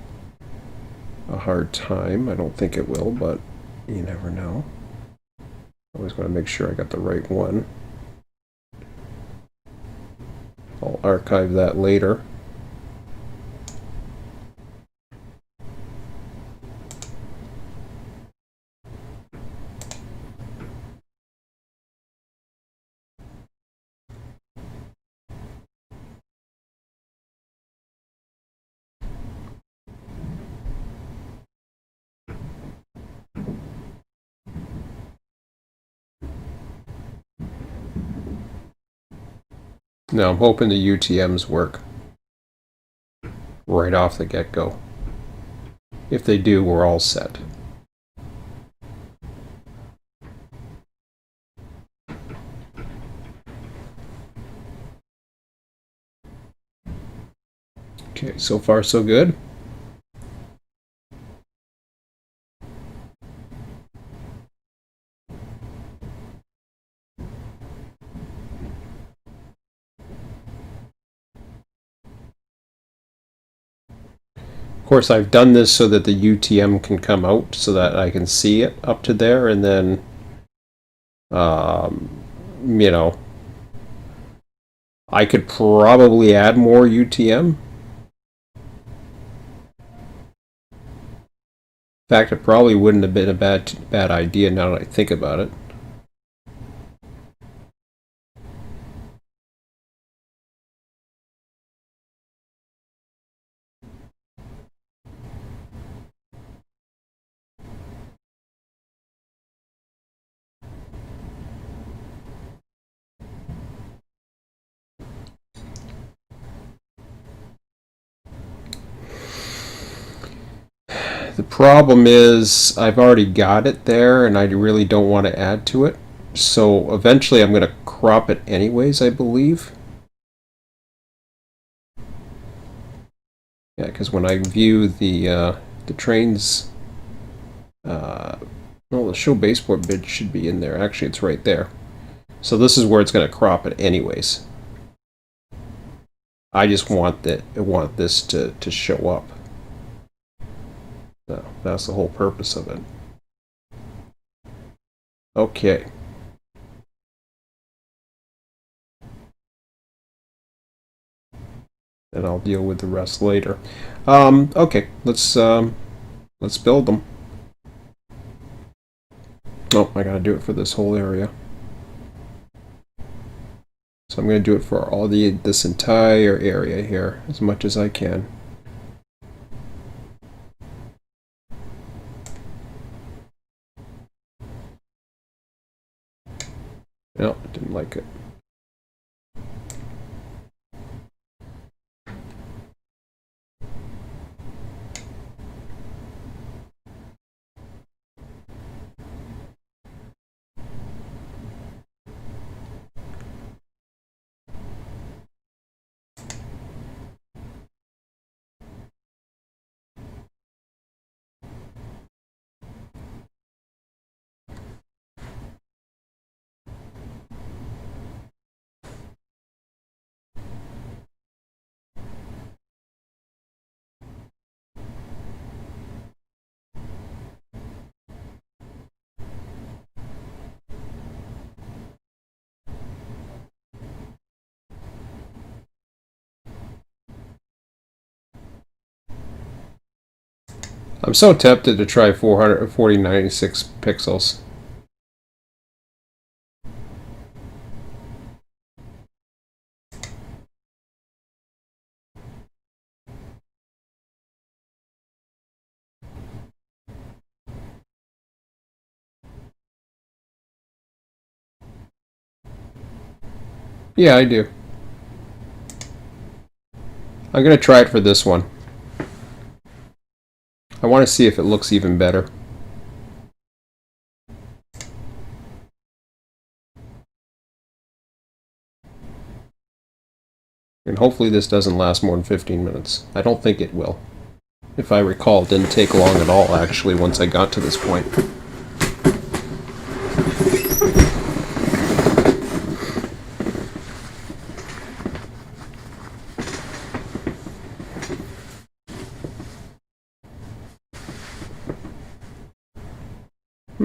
a hard time. I don't think it will, but you never know. Always want to make sure I got the right one. I'll archive that later. Now I'm hoping the UTMs work right off the get-go. If they do, we're all set. Okay, so far so good. Of course, I've done this so that the UTM can come out so that I can see it up to there, and then, you know, I could probably add more UTM. In fact, it probably wouldn't have been a bad idea now that I think about it. The problem is I've already got it there and I really don't want to add to it. So eventually I'm going to crop it anyways, I believe. Yeah, because when I view the trains, well, the show baseboard bid should be in there. Actually, it's right there. So this is where it's going to crop it anyways. I just want this to show up. So that's the whole purpose of it. Okay. And I'll deal with the rest later. Okay, let's build them. Oh, I gotta do it for this whole area. So I'm gonna do it for all this entire area here as much as I can. No, I didn't like it. I'm so tempted to try 4096 pixels. Yeah, I do. I'm gonna try it for this one. I want to see if it looks even better. And hopefully this doesn't last more than 15 minutes. I don't think it will. If I recall, it didn't take long at all, actually, once I got to this point.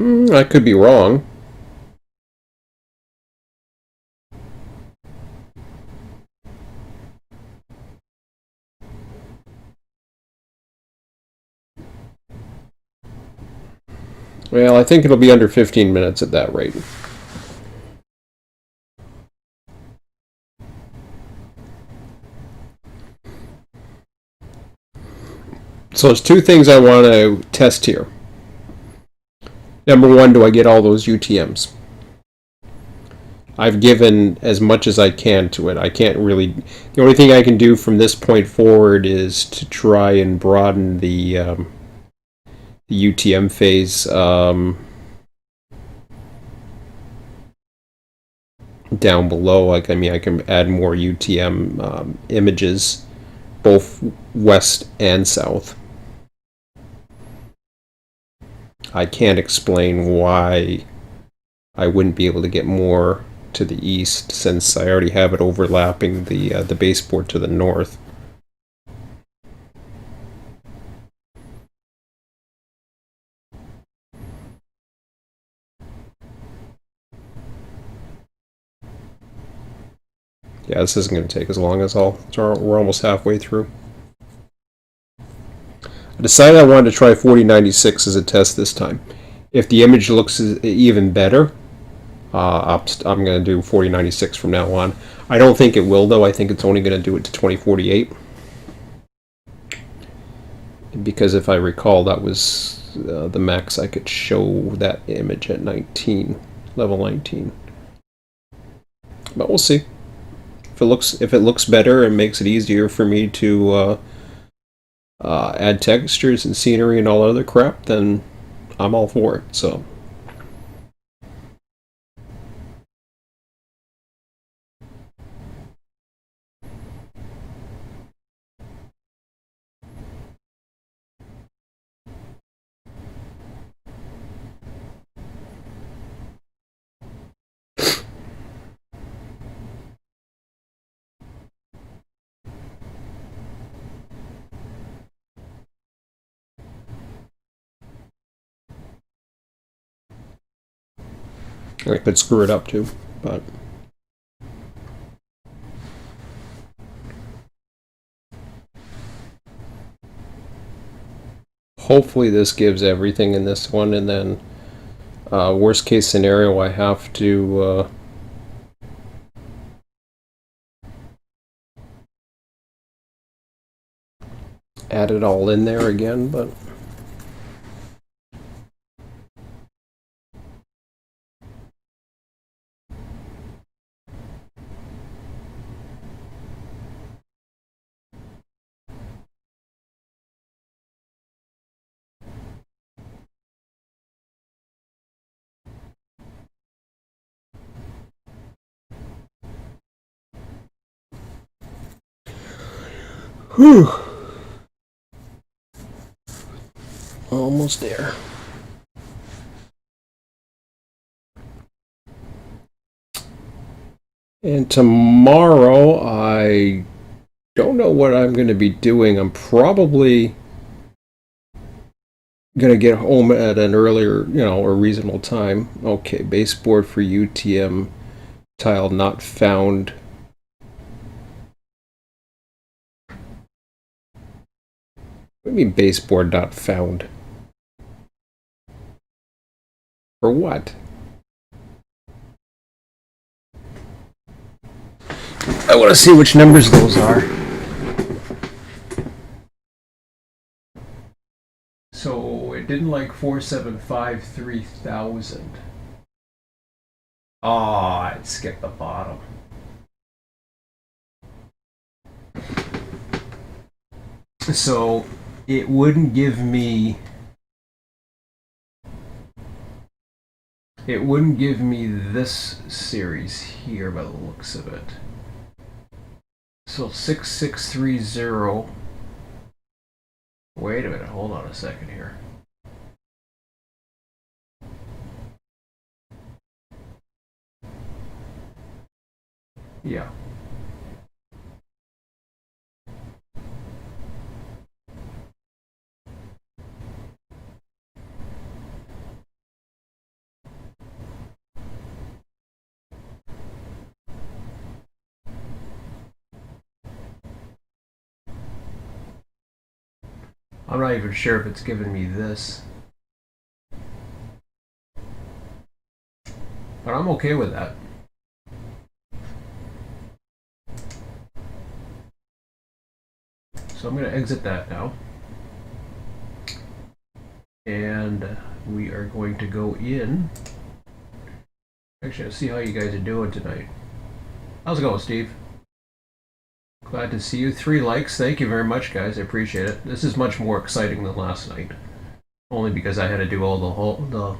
I could be wrong. Well, I think it'll be under 15 minutes at that rate. So there's two things I want to test here. Number one, do I get all those UTMs? I've given as much as I can to it. I can't really. The only thing I can do from this point forward is to try and broaden the UTM phase down below. Like, I mean, I can add more UTM images, both west and south. I can't explain why I wouldn't be able to get more to the east, since I already have it overlapping the baseboard to the north. Yeah, this isn't going to take as long as we're almost halfway through. I decided I wanted to try 4096 as a test this time. If the image looks even better, I'm going to do 4096 from now on. I don't think it will, though. I think it's only going to do it to 2048. Because if I recall, that was the max I could show that image at 19, level 19. But we'll see. If it looks better and makes it easier for me to add textures and scenery and all other crap, then I'm all for it. So. I could screw it up too, but hopefully this gives everything in this one, and then worst case scenario, I have to add it all in there again, but whew, almost there. And tomorrow, I don't know what I'm going to be doing. I'm probably going to get home at an earlier, or reasonable time. Okay, baseboard for UTM tile not found. What do you mean baseboard not found? For what? I want to see which numbers those are. So it didn't like 475 3000. Ah, it skipped the bottom. So it wouldn't give me this series here by the looks of it. So 6630. Wait a minute, hold on a second here. Yeah. I'm not even sure if it's giving me this. But I'm okay with that. So I'm going to exit that now. And we are going to go in. Actually, I'll see how you guys are doing tonight. How's it going, Steve? Glad to see you. 3 likes. Thank you very much, guys. I appreciate it. This is much more exciting than last night. Only because I had to do all the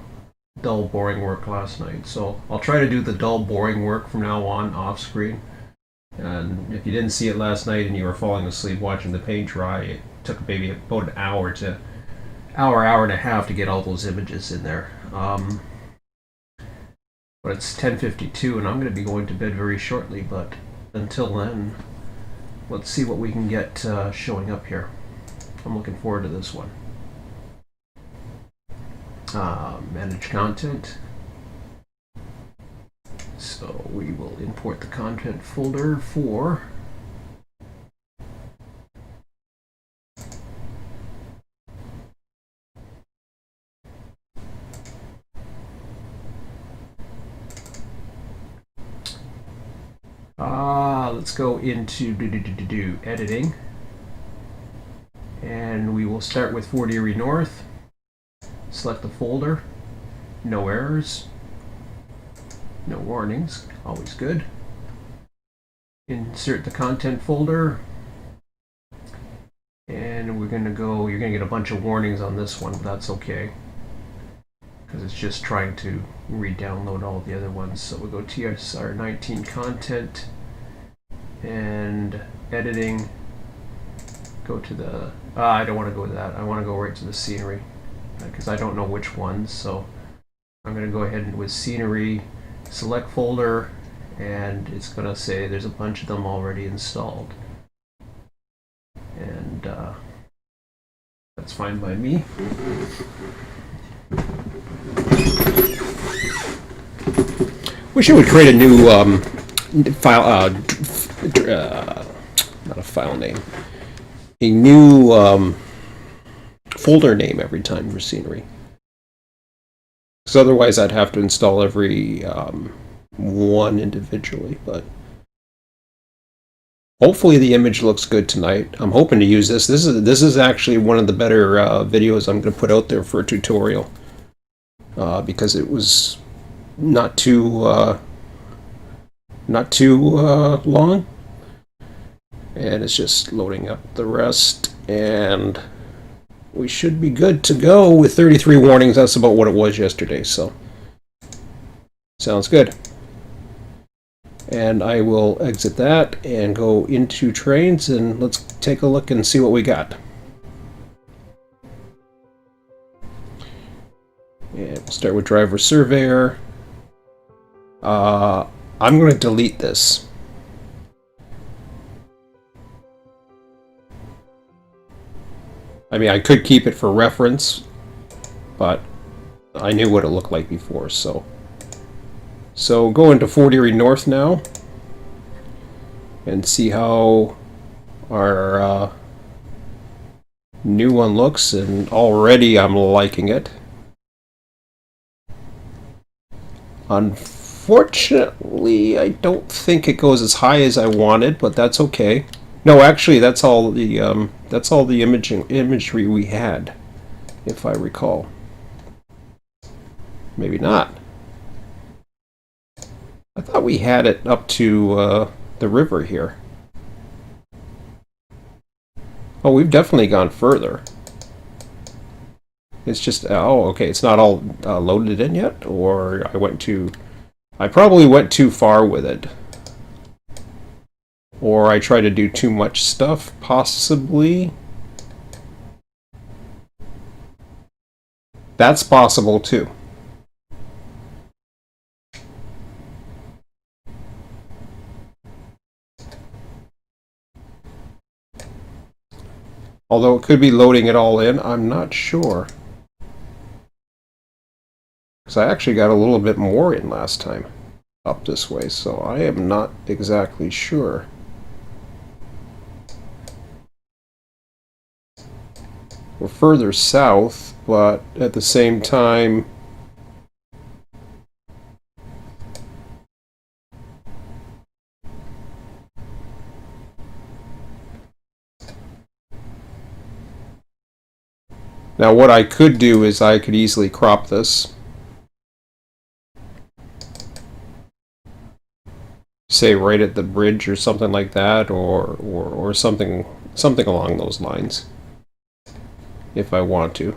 dull, boring work last night. So I'll try to do the dull, boring work from now on off screen. And if you didn't see it last night and you were falling asleep watching the paint dry, it took maybe about an hour and a half to get all those images in there. But it's 10:52 and I'm going to be going to bed very shortly. But until then, let's see what we can get showing up here. I'm looking forward to this one. Manage content. So we will import the content folder for let's go into editing, and we will start with Fort Erie North. Select the folder, no errors, no warnings, always good. Insert the content folder, and we're going to go, you're going to get a bunch of warnings on this one, but that's okay, because it's just trying to re-download all the other ones. So we'll go TRS19 content, and editing, go to the, I don't want to go to that, I want to go right to the scenery, because I don't know which ones, so I'm going to go ahead and with scenery, select folder, and it's going to say there's a bunch of them already installed. And that's fine by me. Wish it would create a new file, not a file name, a new folder name every time for scenery. Because otherwise I'd have to install every one individually, but hopefully the image looks good tonight. I'm hoping to use this. This is actually one of the better videos I'm going to put out there for a tutorial, because it was not too long, and it's just loading up the rest, and we should be good to go with 33 warnings. That's about what it was yesterday, so sounds good. And I will exit that and go into trains, and let's take a look and see what we got. And we'll start with driver surveyor. I'm going to delete this. I mean, I could keep it for reference, but I knew what it looked like before, so go into Fort Erie North now and see how our new one looks, and already I'm liking it. Unfortunately, I don't think it goes as high as I wanted, but that's okay. No, actually, that's all the imagery we had, if I recall. Maybe not. I thought we had it up to the river here. Oh, we've definitely gone further. It's just, oh, okay, it's not all loaded in yet, or I probably went too far with it. Or I try to do too much stuff, possibly. That's possible too. Although it could be loading it all in, I'm not sure. Because I actually got a little bit more in last time up this way, so I am not exactly sure. we're further south, but at the same time, now what I could do is I could easily crop this. Say right at the bridge or something like that, or something along those lines, if I want to.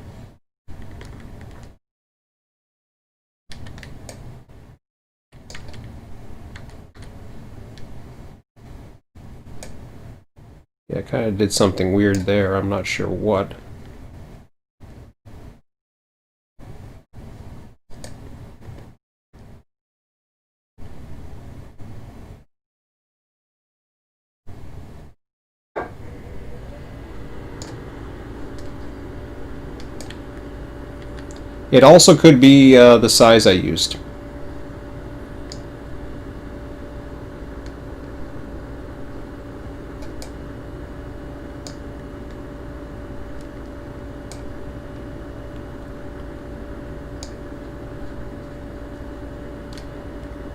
Yeah, I kind of did something weird there. I'm not sure what. It also could be the size I used.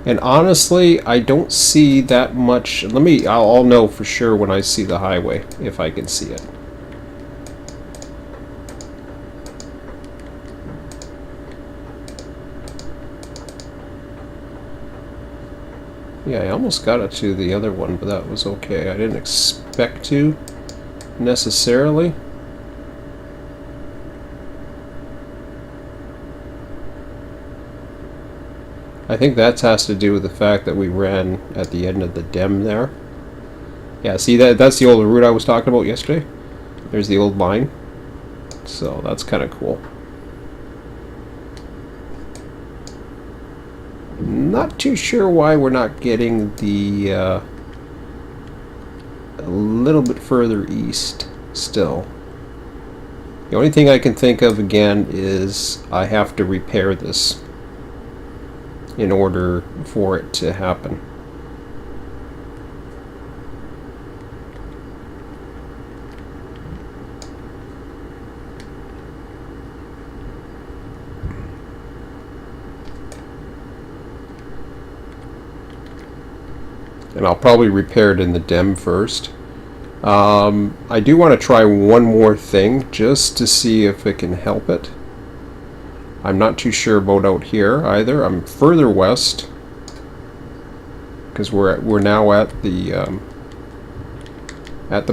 And honestly, I don't see that much. I'll know for sure when I see the highway, if I can see it. Yeah, I almost got it to the other one, but that was okay. I didn't expect to, necessarily. I think that has to do with the fact that we ran at the end of the Dem there. Yeah, see, that's the old route I was talking about yesterday. There's the old line. So that's kind of cool. Not too sure why we're not getting the a little bit further east still. The only thing I can think of again is I have to repair this in order for it to happen. And I'll probably repair it in the Dem first. I do want to try one more thing just to see if it can help it. I'm not too sure about out here either. I'm further west because we're now at the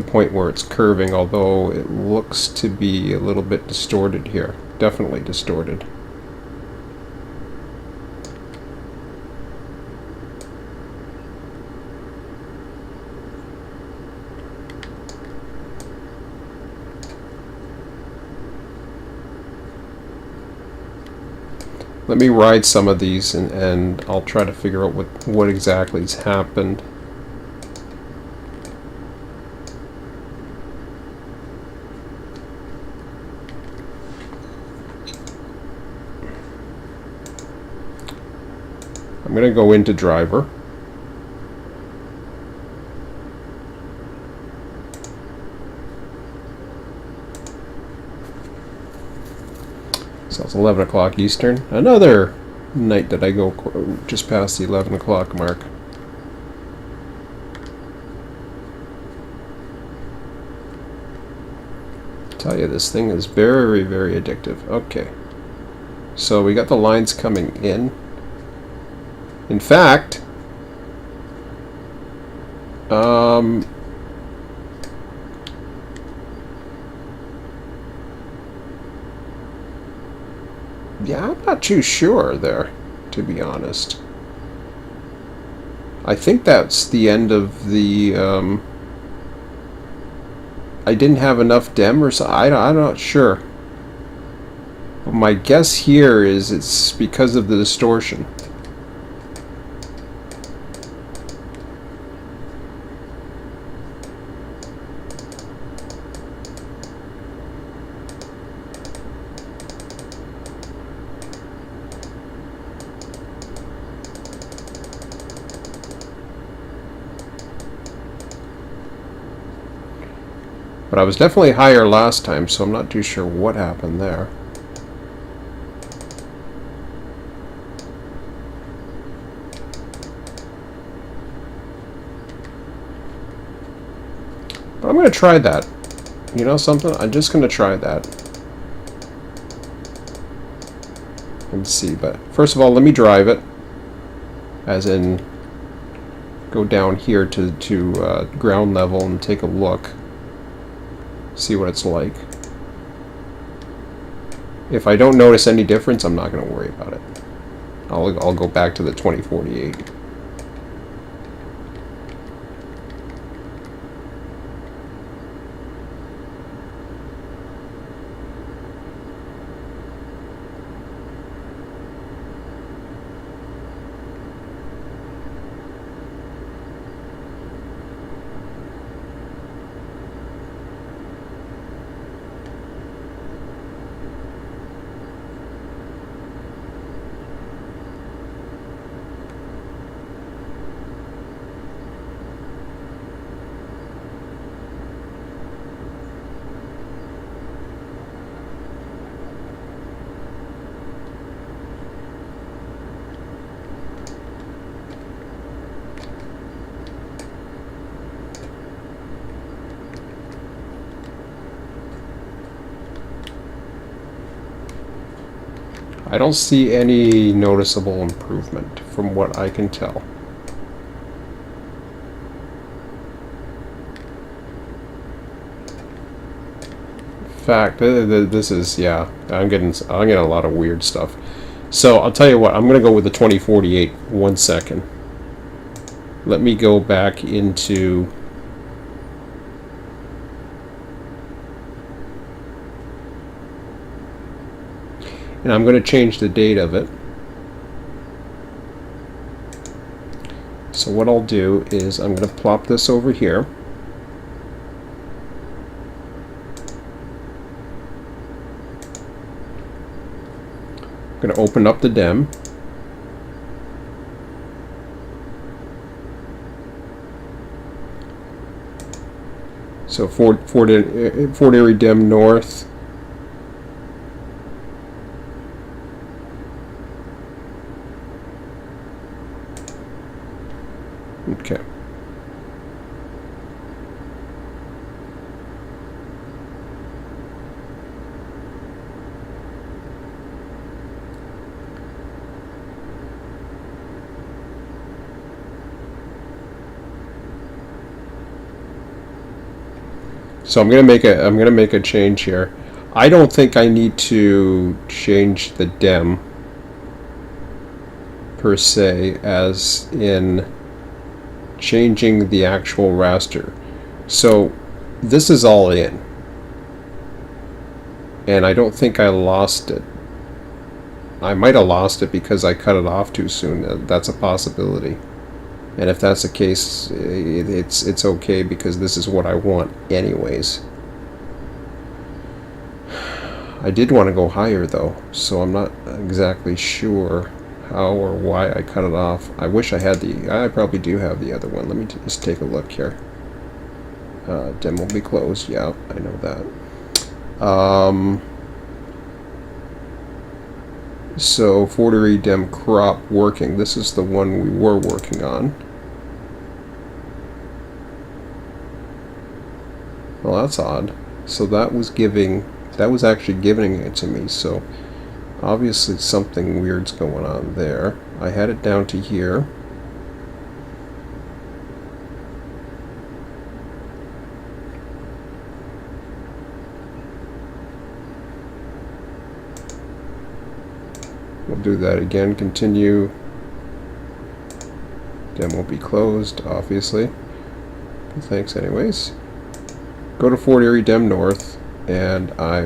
point where it's curving, although it looks to be a little bit distorted here. Definitely distorted. Let me ride some of these and I'll try to figure out what exactly has happened. I'm going to go into driver. So it's 11 o'clock Eastern. Another night that I go just past the 11 o'clock mark. I tell you, this thing is very, very addictive. Okay. So we got the lines coming in. In fact, yeah, I'm not too sure there, to be honest. I think that's the end of the, I didn't have enough Dem or something. I'm not sure. But my guess here is it's because of the distortion. But I was definitely higher last time, so I'm not too sure what happened there. But I'm going to try that. You know something? I'm just going to try that. And see, but first of all, let me drive it. As in, go down here to ground level and take a look. See what it's like. If I don't notice any difference, I'm not going to worry about it. I'll go back to the 2048. I don't see any noticeable improvement from what I can tell. In fact, this is, yeah, I'm getting a lot of weird stuff. So I'll tell you what, I'm going to go with the 2048. 1 second. Let me go back into and I'm going to change the date of it. So what I'll do is I'm going to plop this over here. I'm going to open up the Dem. So Fort Erie Dem North. Okay. So I'm gonna make a change here. I don't think I need to change the Dem per se, as in changing the actual raster. So this is all in, and I don't think I lost it. I might have lost it because I cut it off too soon. That's a possibility. And if that's the case, it's okay, because this is what I want anyways. I did want to go higher though, so I'm not exactly sure how or why I cut it off. I wish I had I probably do have the other one. Let me just take a look here. Dem will be closed. Yeah, I know that. So Fort Erie Dem crop working. This is the one we were working on. Well, that's odd. So that was actually giving it to me. So obviously something weird's going on there. I had it down to here. We'll do that again. Continue. Dem will be closed, obviously. But thanks anyways. Go to Fort Erie Dem North, and I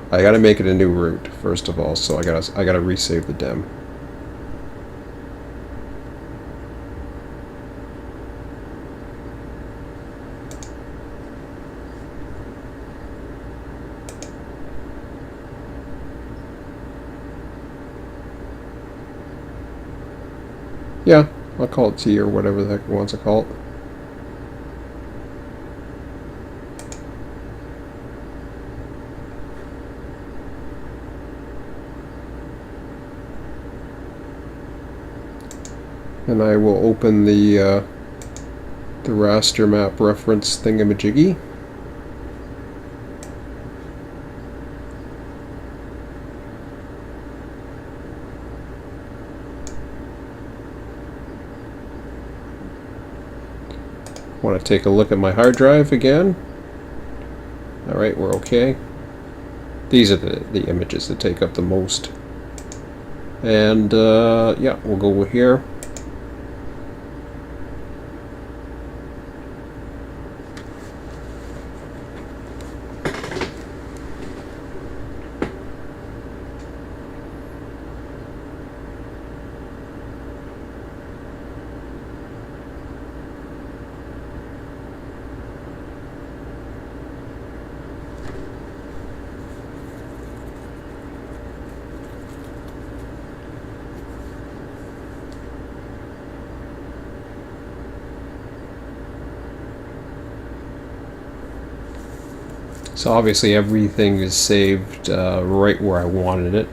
gotta make it a new route first of all, so I gotta resave the Dem. Yeah, I'll call it T or whatever the heck it wants to call it. and I will open the raster map reference thingamajiggy. Want to take a look at my hard drive again. Alright, we're okay. These are the images that take up the most. And yeah, we'll go here. So obviously everything is saved right where I wanted it.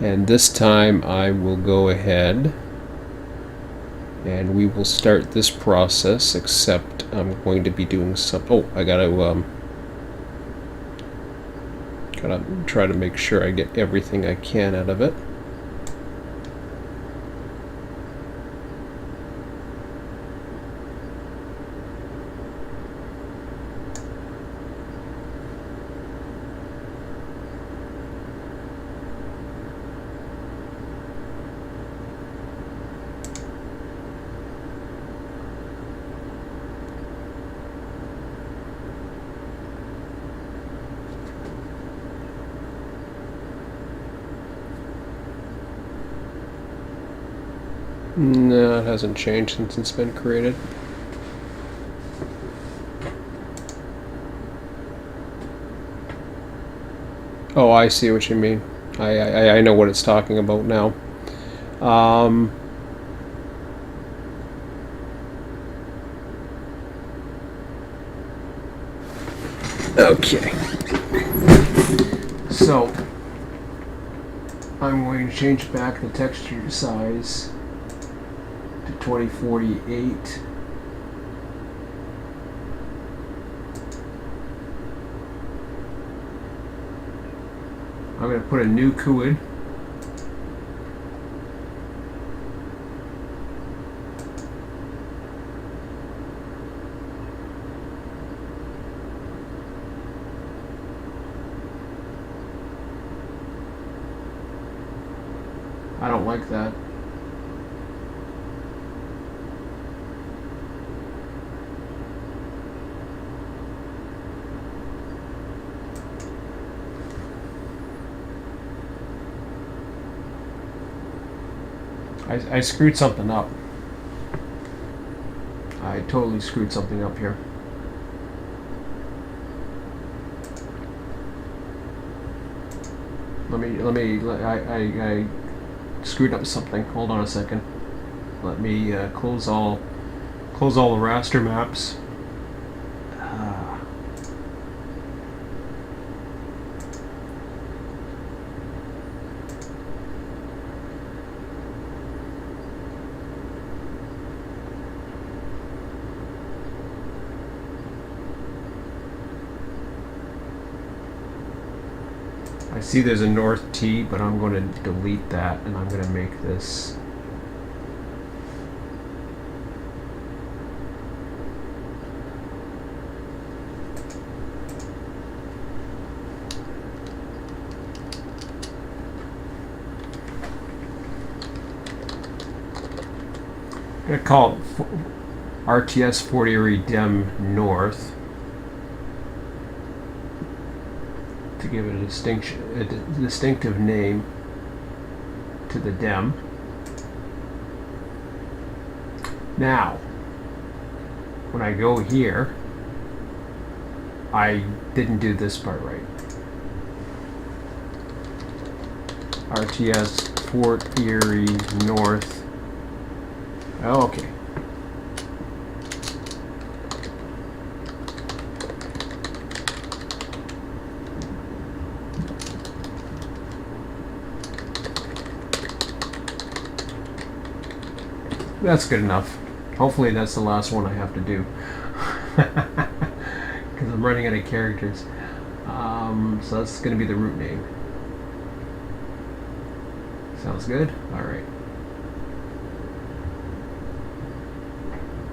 And this time I will go ahead and we will start this process, except I'm going to be doing some... Oh, I gotta try to make sure I get everything I can out of it. No, it hasn't changed since it's been created. Oh, I see what you mean. I know what it's talking about now. Okay. So I'm going to change back the texture size to 2048. I'm going to put a new QUID. I don't like that. I screwed something up. I totally screwed something up here. I screwed up something. Hold on a second. Let me close all the raster maps. I see there's a North T, but I'm going to delete that and I'm going to make this I'm going to call it RTS 40 Erie Dem North to give it a distinctive name to the Dem. Now, when I go here, I didn't do this part right. RTS Fort Erie North. Oh, okay. That's good enough. Hopefully that's the last one I have to do. Because I'm running out of characters. So that's going to be the root name. Sounds good? Alright.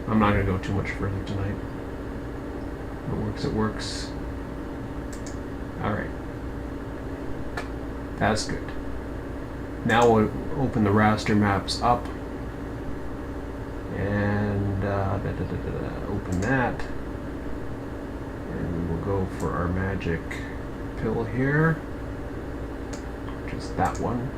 I'm not going to go too much further tonight. If it works, it works. Alright. That's good. Now we'll open the raster maps up. And open that. And we'll go for our magic pill here. Just that one.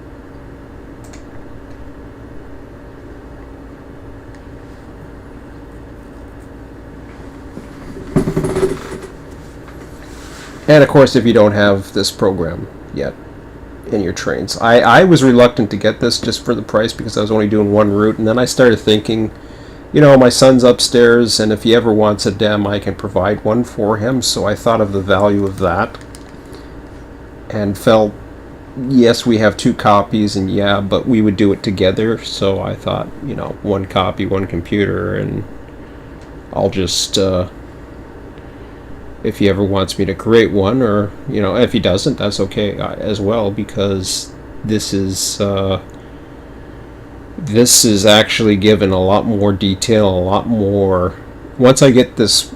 And of course, if you don't have this program yet in your trains, I was reluctant to get this just for the price because I was only doing one route, and then I started thinking, you know, my son's upstairs, and if he ever wants a Dem, I can provide one for him. So I thought of the value of that, and felt, yes, we have 2 copies, and yeah, but we would do it together. So I thought, you know, 1 copy, 1 computer, and I'll just. If he ever wants me to create one, or, you know, if he doesn't, that's okay as well, because this is actually given a lot more detail, a lot more. Once I get this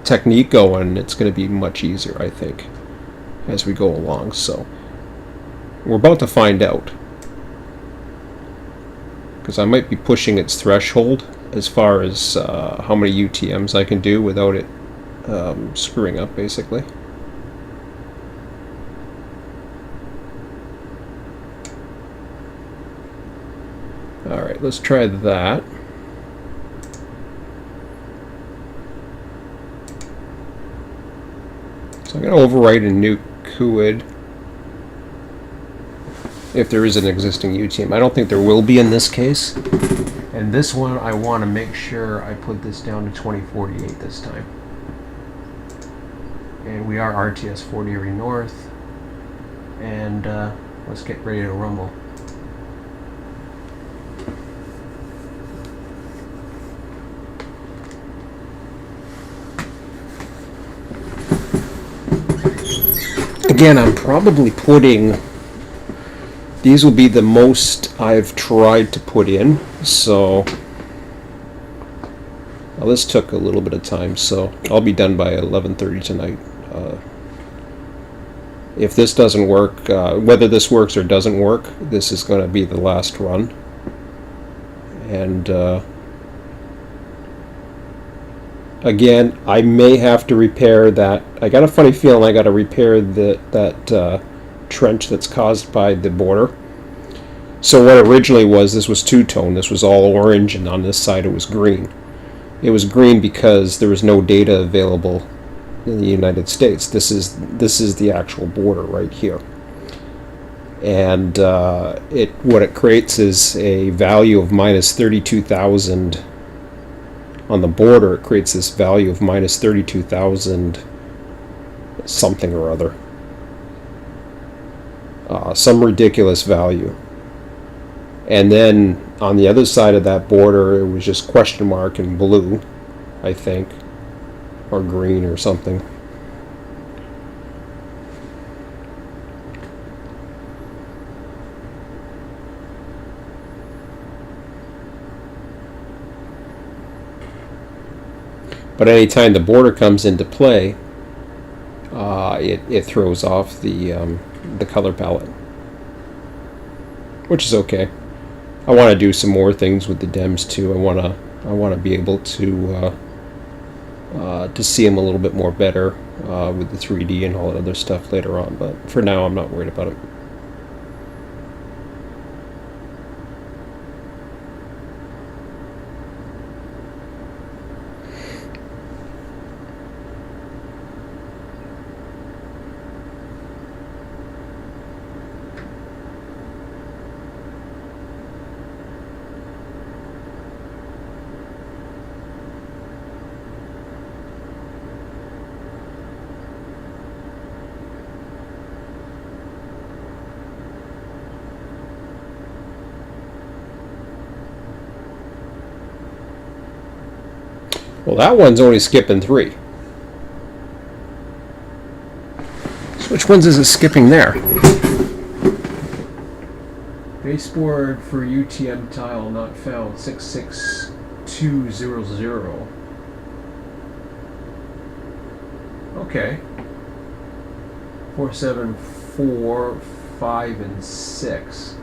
technique going, it's going to be much easier, I think, as we go along. So we're about to find out, because I might be pushing its threshold as far as how many UTMs I can do without it screwing up, basically. Alright, let's try that. So I'm going to overwrite a new QID if there is an existing UTM. I don't think there will be in this case. And this one, I want to make sure I put this down to 2048 this time. And we are RTS 40 Erie North, and let's get ready to rumble. Again, I'm probably putting, these will be the most I've tried to put in, so well, this took a little bit of time, so I'll be done by 11:30 tonight. If this doesn't work, whether this works or doesn't work, this is going to be the last run. And again, I may have to repair that. I got a funny feeling I got to repair that trench that's caused by the border. So what originally was, this was two-tone. This was all orange, and on this side it was green. It was green because there was no data available in the United States. This is the actual border right here, and what it creates is a value of minus 32,000 on the border. It creates this value of minus 32,000 something or other, some ridiculous value. And then on the other side of that border, it was just question mark in blue, I think, or green or something. But anytime the border comes into play, it throws off the color palette, which is okay. I want to do some more things with the Dems too. I want to be able to see them a little bit more better with the 3D and all that other stuff later on. But for now, I'm not worried about it. Well, that one's only skipping 3. So which ones is it skipping there? Baseboard for UTM tile not found, 66200. Okay. 474, 5, and 6.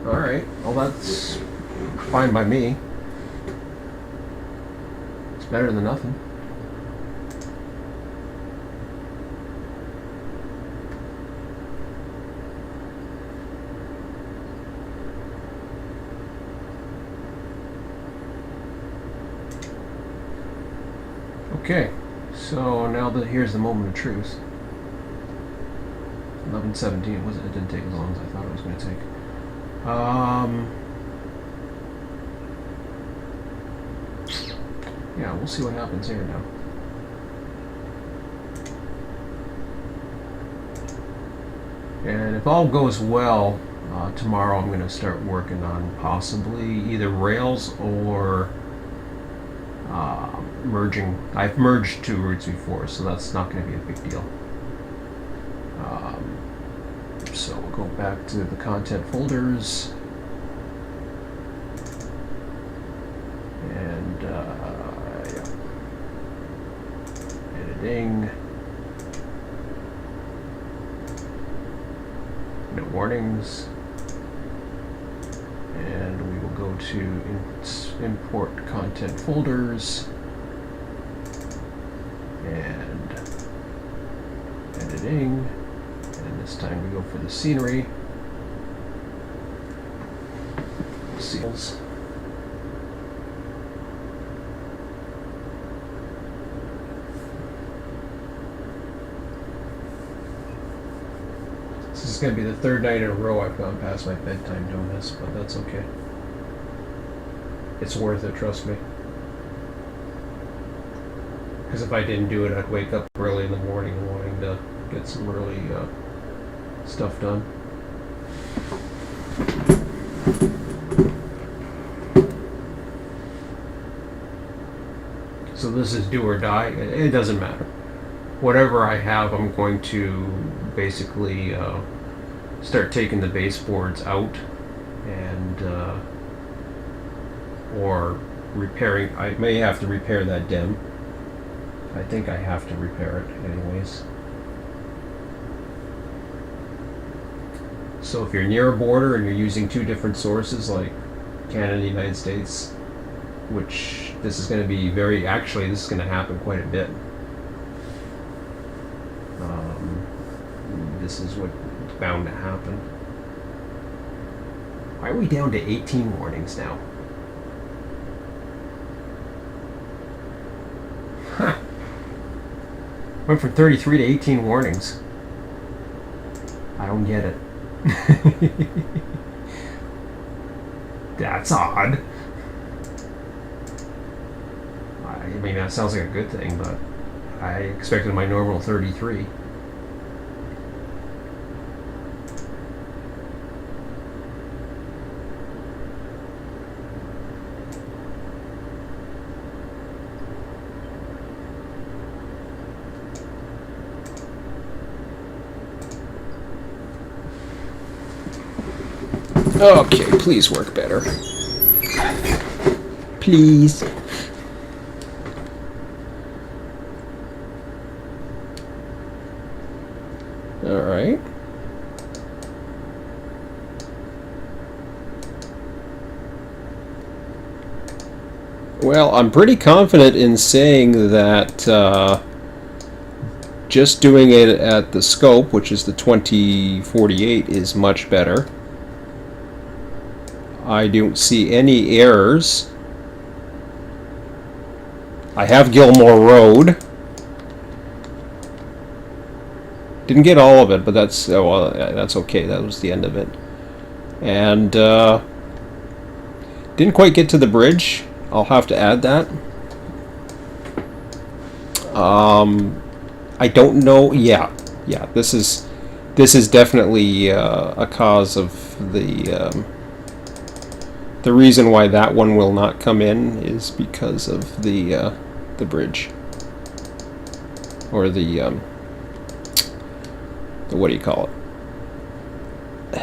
Alright, well that's fine by me. It's better than nothing. Okay, so now that here's the moment of truth. 11:17. It didn't take as long as I thought it was going to take. Yeah, we'll see what happens here now. And if all goes well, tomorrow I'm going to start working on possibly either rails or merging. I've merged 2 routes before, so that's not going to be a big deal. So we'll go back to the content folders. And yeah. Editing. No warnings. And we will go to import content folders. And editing. And this time we go for the scenery. Seals. This is going to be the 3rd night in a row I've gone past my bedtime doing this, but that's okay. It's worth it, trust me. Because if I didn't do it, I'd wake up early in the morning wanting to get some early stuff done. So this is do or die. It doesn't matter. Whatever I have, I'm going to basically start taking the baseboards out and or repairing. I may have to repair that Dem. I think I have to repair it anyways. So if you're near a border and you're using 2 different sources like Canada and the United States, which this is going to be actually this is going to happen quite a bit. This is what's bound to happen. Why are we down to 18 warnings now? Huh. Went from 33 to 18 warnings. I don't get it. That's odd. I mean, that sounds like a good thing, but I expected my normal 33. Okay, please work better. Please. All right. Well, I'm pretty confident in saying that just doing it at the scope, which is the 2048, is much better. I don't see any errors. I have Gilmore Road. Didn't get all of it, but that's well, that's okay. That was the end of it. And didn't quite get to the bridge. I'll have to add that. I don't know. Yeah. This is The reason why that one will not come in is because of the bridge, or the what do you call it?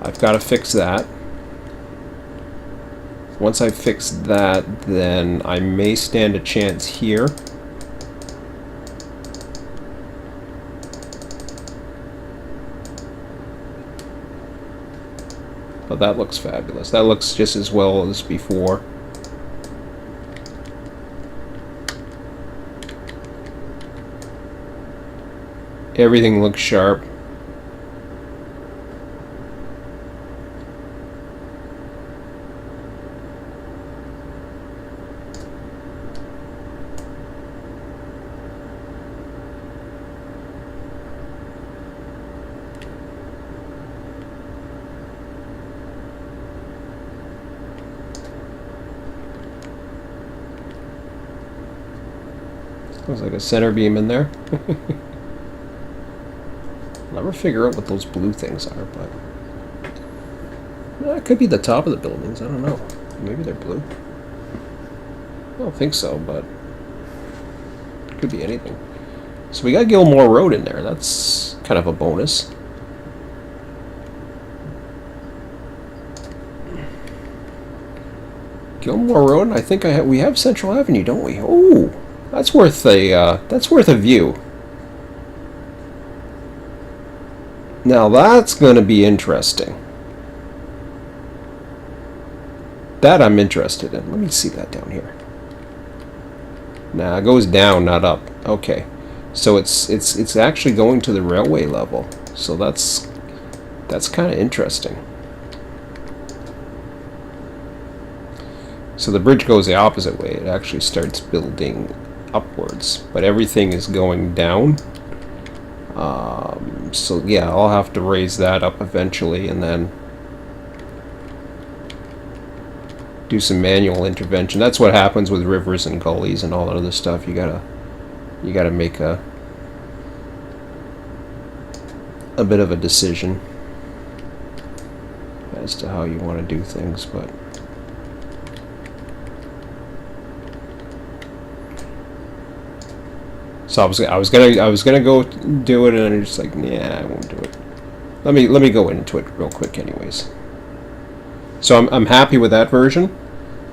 I've got to fix that. Once I fix that, then I may stand a chance here. But that looks fabulous. That looks just as well as before. Everything looks sharp. Looks like a center beam in there. I'll never figure out what those blue things are, but it could be the top of the buildings. I don't know. Maybe they're blue. I don't think so, but it could be anything. So we got Gilmore Road in there. That's kind of a bonus. Gilmore Road, and I think we have Central Avenue, don't we? Oh, that's worth a view. Now that's going to be interesting. That I'm interested in. Let me see that down here. Nah, it goes down, not up. Okay, so it's actually going to the railway level. So that's kind of interesting. So the bridge goes the opposite way. It actually starts building upwards, but everything is going down. So yeah, I'll have to raise that up eventually, and then do some manual intervention. That's what happens with rivers and gullies and all that other stuff. You gotta make a bit of a decision as to how you want to do things, but so I was gonna go do it, and I'm just like, yeah, I won't do it. Let me go into it real quick, anyways. So I'm happy with that version.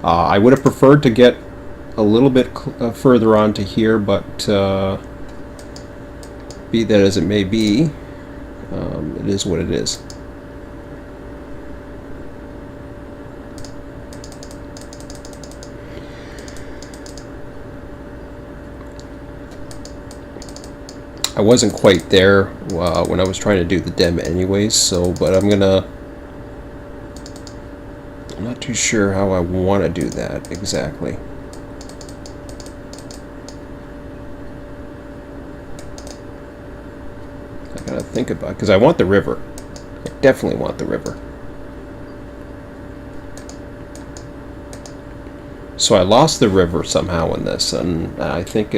I would have preferred to get a little bit further on to here, but be that as it may be, it is what it is. I wasn't quite there when I was trying to do the Dem anyways, so, but I'm not too sure how I want to do that exactly. I gotta think about it, because I want the river. I definitely want the river. So I lost the river somehow in this, and I think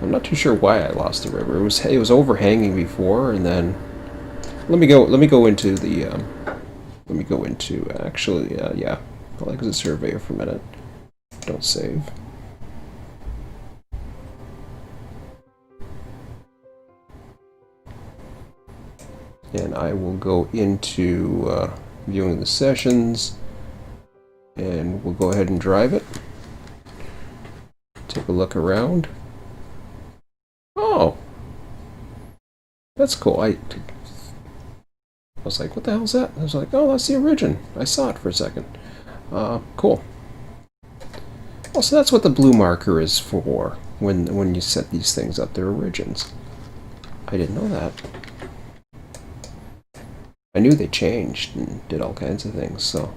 I'm not too sure why I lost the river. It was overhanging before, and then let me go into the actually yeah, I'll exit surveyor for a minute. Don't save. And I will go into viewing the sessions, and we'll go ahead and drive it. Take a look around. Oh, that's cool. I was like, what the hell is that? I was like, oh, that's the origin. I saw it for a second. Cool. Oh, so that's what the blue marker is for when you set these things up. They're origins. I didn't know that. I knew they changed and did all kinds of things, so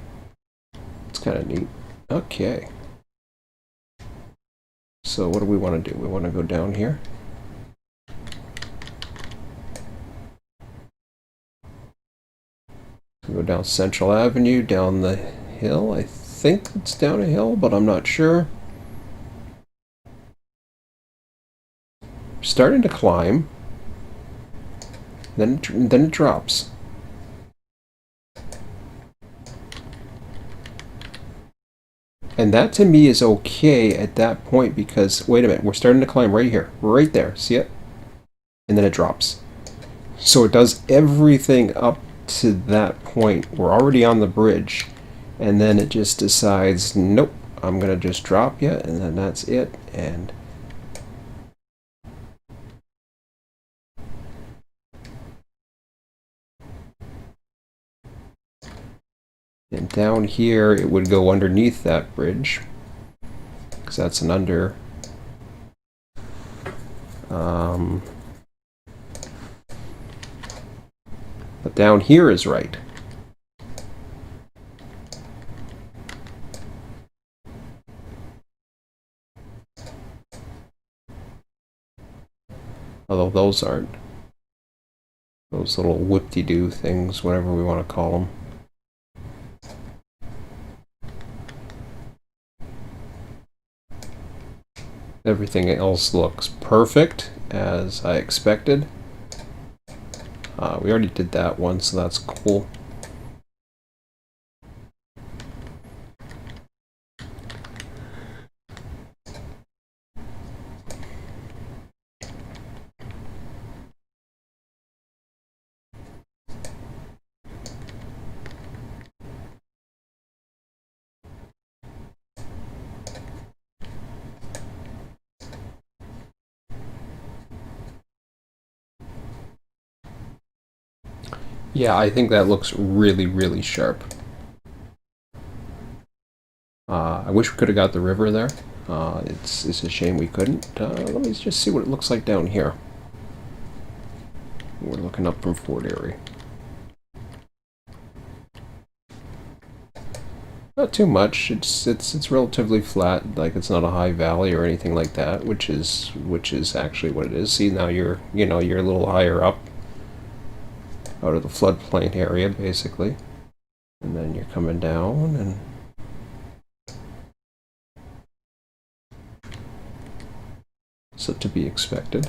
it's kind of neat. Okay. So what do we want to do? We want to go down here. Go down Central Avenue, down the hill. I think it's down a hill, but I'm not sure. Starting to climb. Then it drops. And that to me is okay at that point because, wait a minute, we're starting to climb right here. Right there. See it? And then it drops. So it does everything up to that point. We're already on the bridge. And then it just decides, nope, I'm going to just drop you. And then that's it. And down here, it would go underneath that bridge. Because that's an under. But down here is right. Although those aren't. Those little whip-de-doo things, whatever we want to call them. Everything else looks perfect, as I expected. We already did that one, so that's cool. Yeah, I think that looks really, really sharp. I wish we could have got the river there. It's a shame we couldn't. Let me just see what it looks like down here. We're looking up from Fort Erie. Not too much. It's relatively flat. Like it's not a high valley or anything like that, which is actually what it is. See, now you're a little higher up, out of the floodplain area, basically, and then you're coming down and. So to be expected.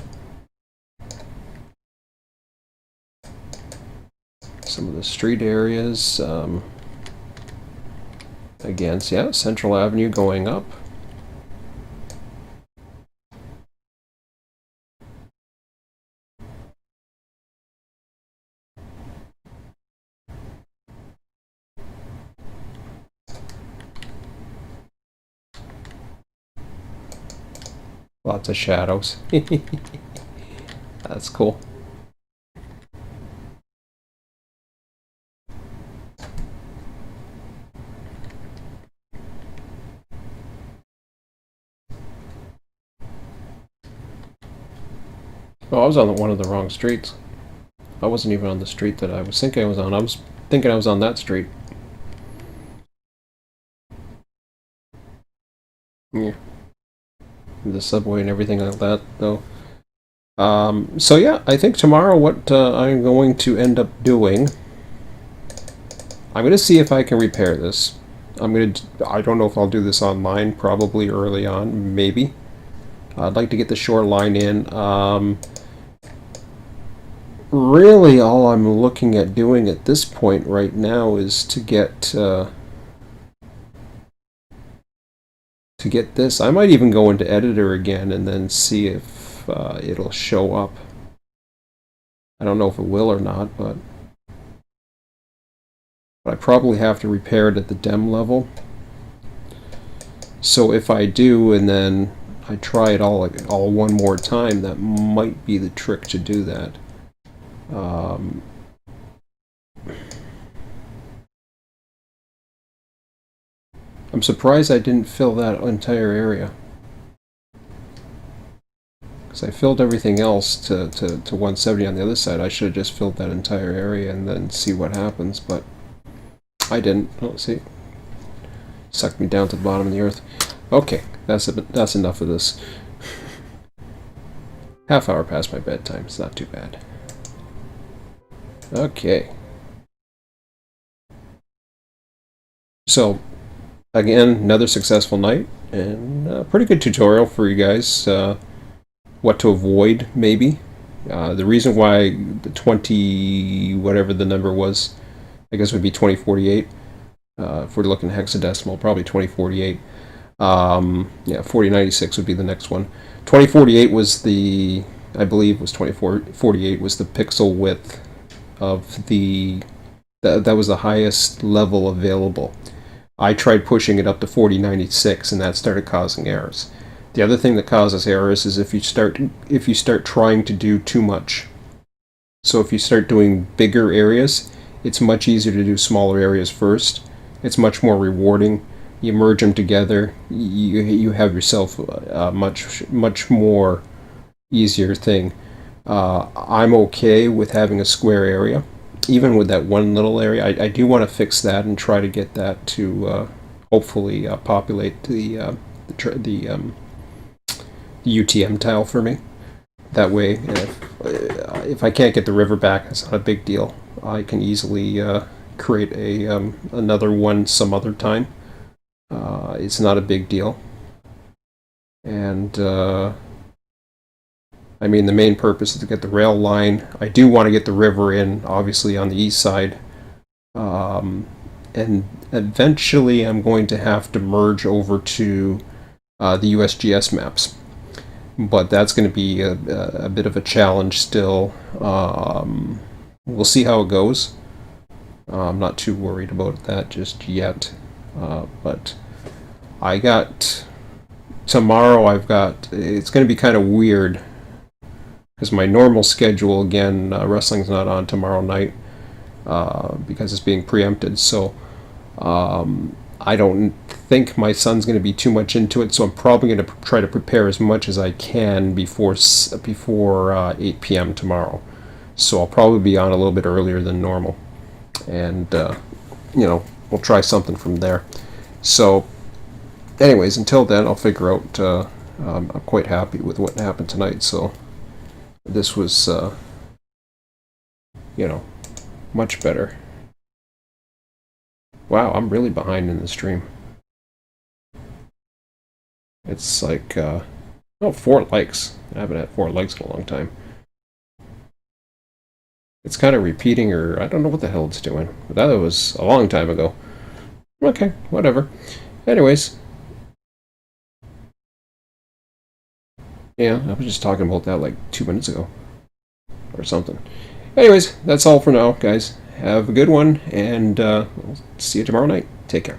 Some of the street areas, again, so yeah, Central Avenue going up. Lots of shadows. That's cool. Oh, I was on one of the wrong streets. I wasn't even on the street that I was thinking I was on. I was thinking I was on that street. Yeah. The subway and everything like that, though. So yeah, I think tomorrow what I'm going to end up doing, I'm going to see if I can repair this. I don't know if I'll do this online, probably early on, maybe. I'd like to get the shoreline in. Really, all I'm looking at doing at this point right now is to get this. I might even go into editor again and then see if it'll show up. I don't know if it will or not, but I probably have to repair it at the Dem level. So if I do and then I try it all one more time, that might be the trick to do that. I'm surprised I didn't fill that entire area. Because I filled everything else to 170 on the other side. I should have just filled that entire area and then see what happens, but I didn't. Oh, see? Sucked me down to the bottom of the earth. Okay, that's enough of this. Half hour past my bedtime. It's not too bad. Okay. So, again, another successful night, and a pretty good tutorial for you guys. What to avoid, maybe. The reason why the 20, whatever the number was, I guess would be 2048. If we're looking hexadecimal, probably 2048. Yeah, 4096 would be the next one. 2048 was the, I believe was 2448 was the pixel width of that was the highest level available. I tried pushing it up to 4096 and that started causing errors. The other thing that causes errors is if you start trying to do too much. So if you start doing bigger areas, it's much easier to do smaller areas first. It's much more rewarding. You merge them together, you have yourself a much more easier thing. I'm okay with having a square area, even with that one little area. I do want to fix that and try to get that to hopefully populate the UTM tile for me. That way, if I can't get the river back, it's not a big deal. I can easily create another one some other time. It's not a big deal. And I mean, the main purpose is to get the rail line. I do want to get the river in, obviously, on the east side. And eventually I'm going to have to merge over to the USGS maps. But that's going to be a bit of a challenge still. We'll see how it goes. I'm not too worried about that just yet. But I got tomorrow. It's going to be kind of weird because my normal schedule again, wrestling's not on tomorrow night because it's being preempted. So I don't think my son's going to be too much into it. So I'm probably going to try to prepare as much as I can before 8 p.m. tomorrow. So I'll probably be on a little bit earlier than normal, and we'll try something from there. So anyways, until then, I'll figure out. I'm quite happy with what happened tonight. So this was, much better. Wow, I'm really behind in the stream. It's like, 4 likes. I haven't had 4 likes in a long time. It's kind of repeating, or I don't know what the hell it's doing. But that was a long time ago. Okay, whatever. Anyways. Yeah, I was just talking about that like 2 minutes ago. Or something. Anyways, that's all for now, guys. Have a good one, and we'll see you tomorrow night. Take care.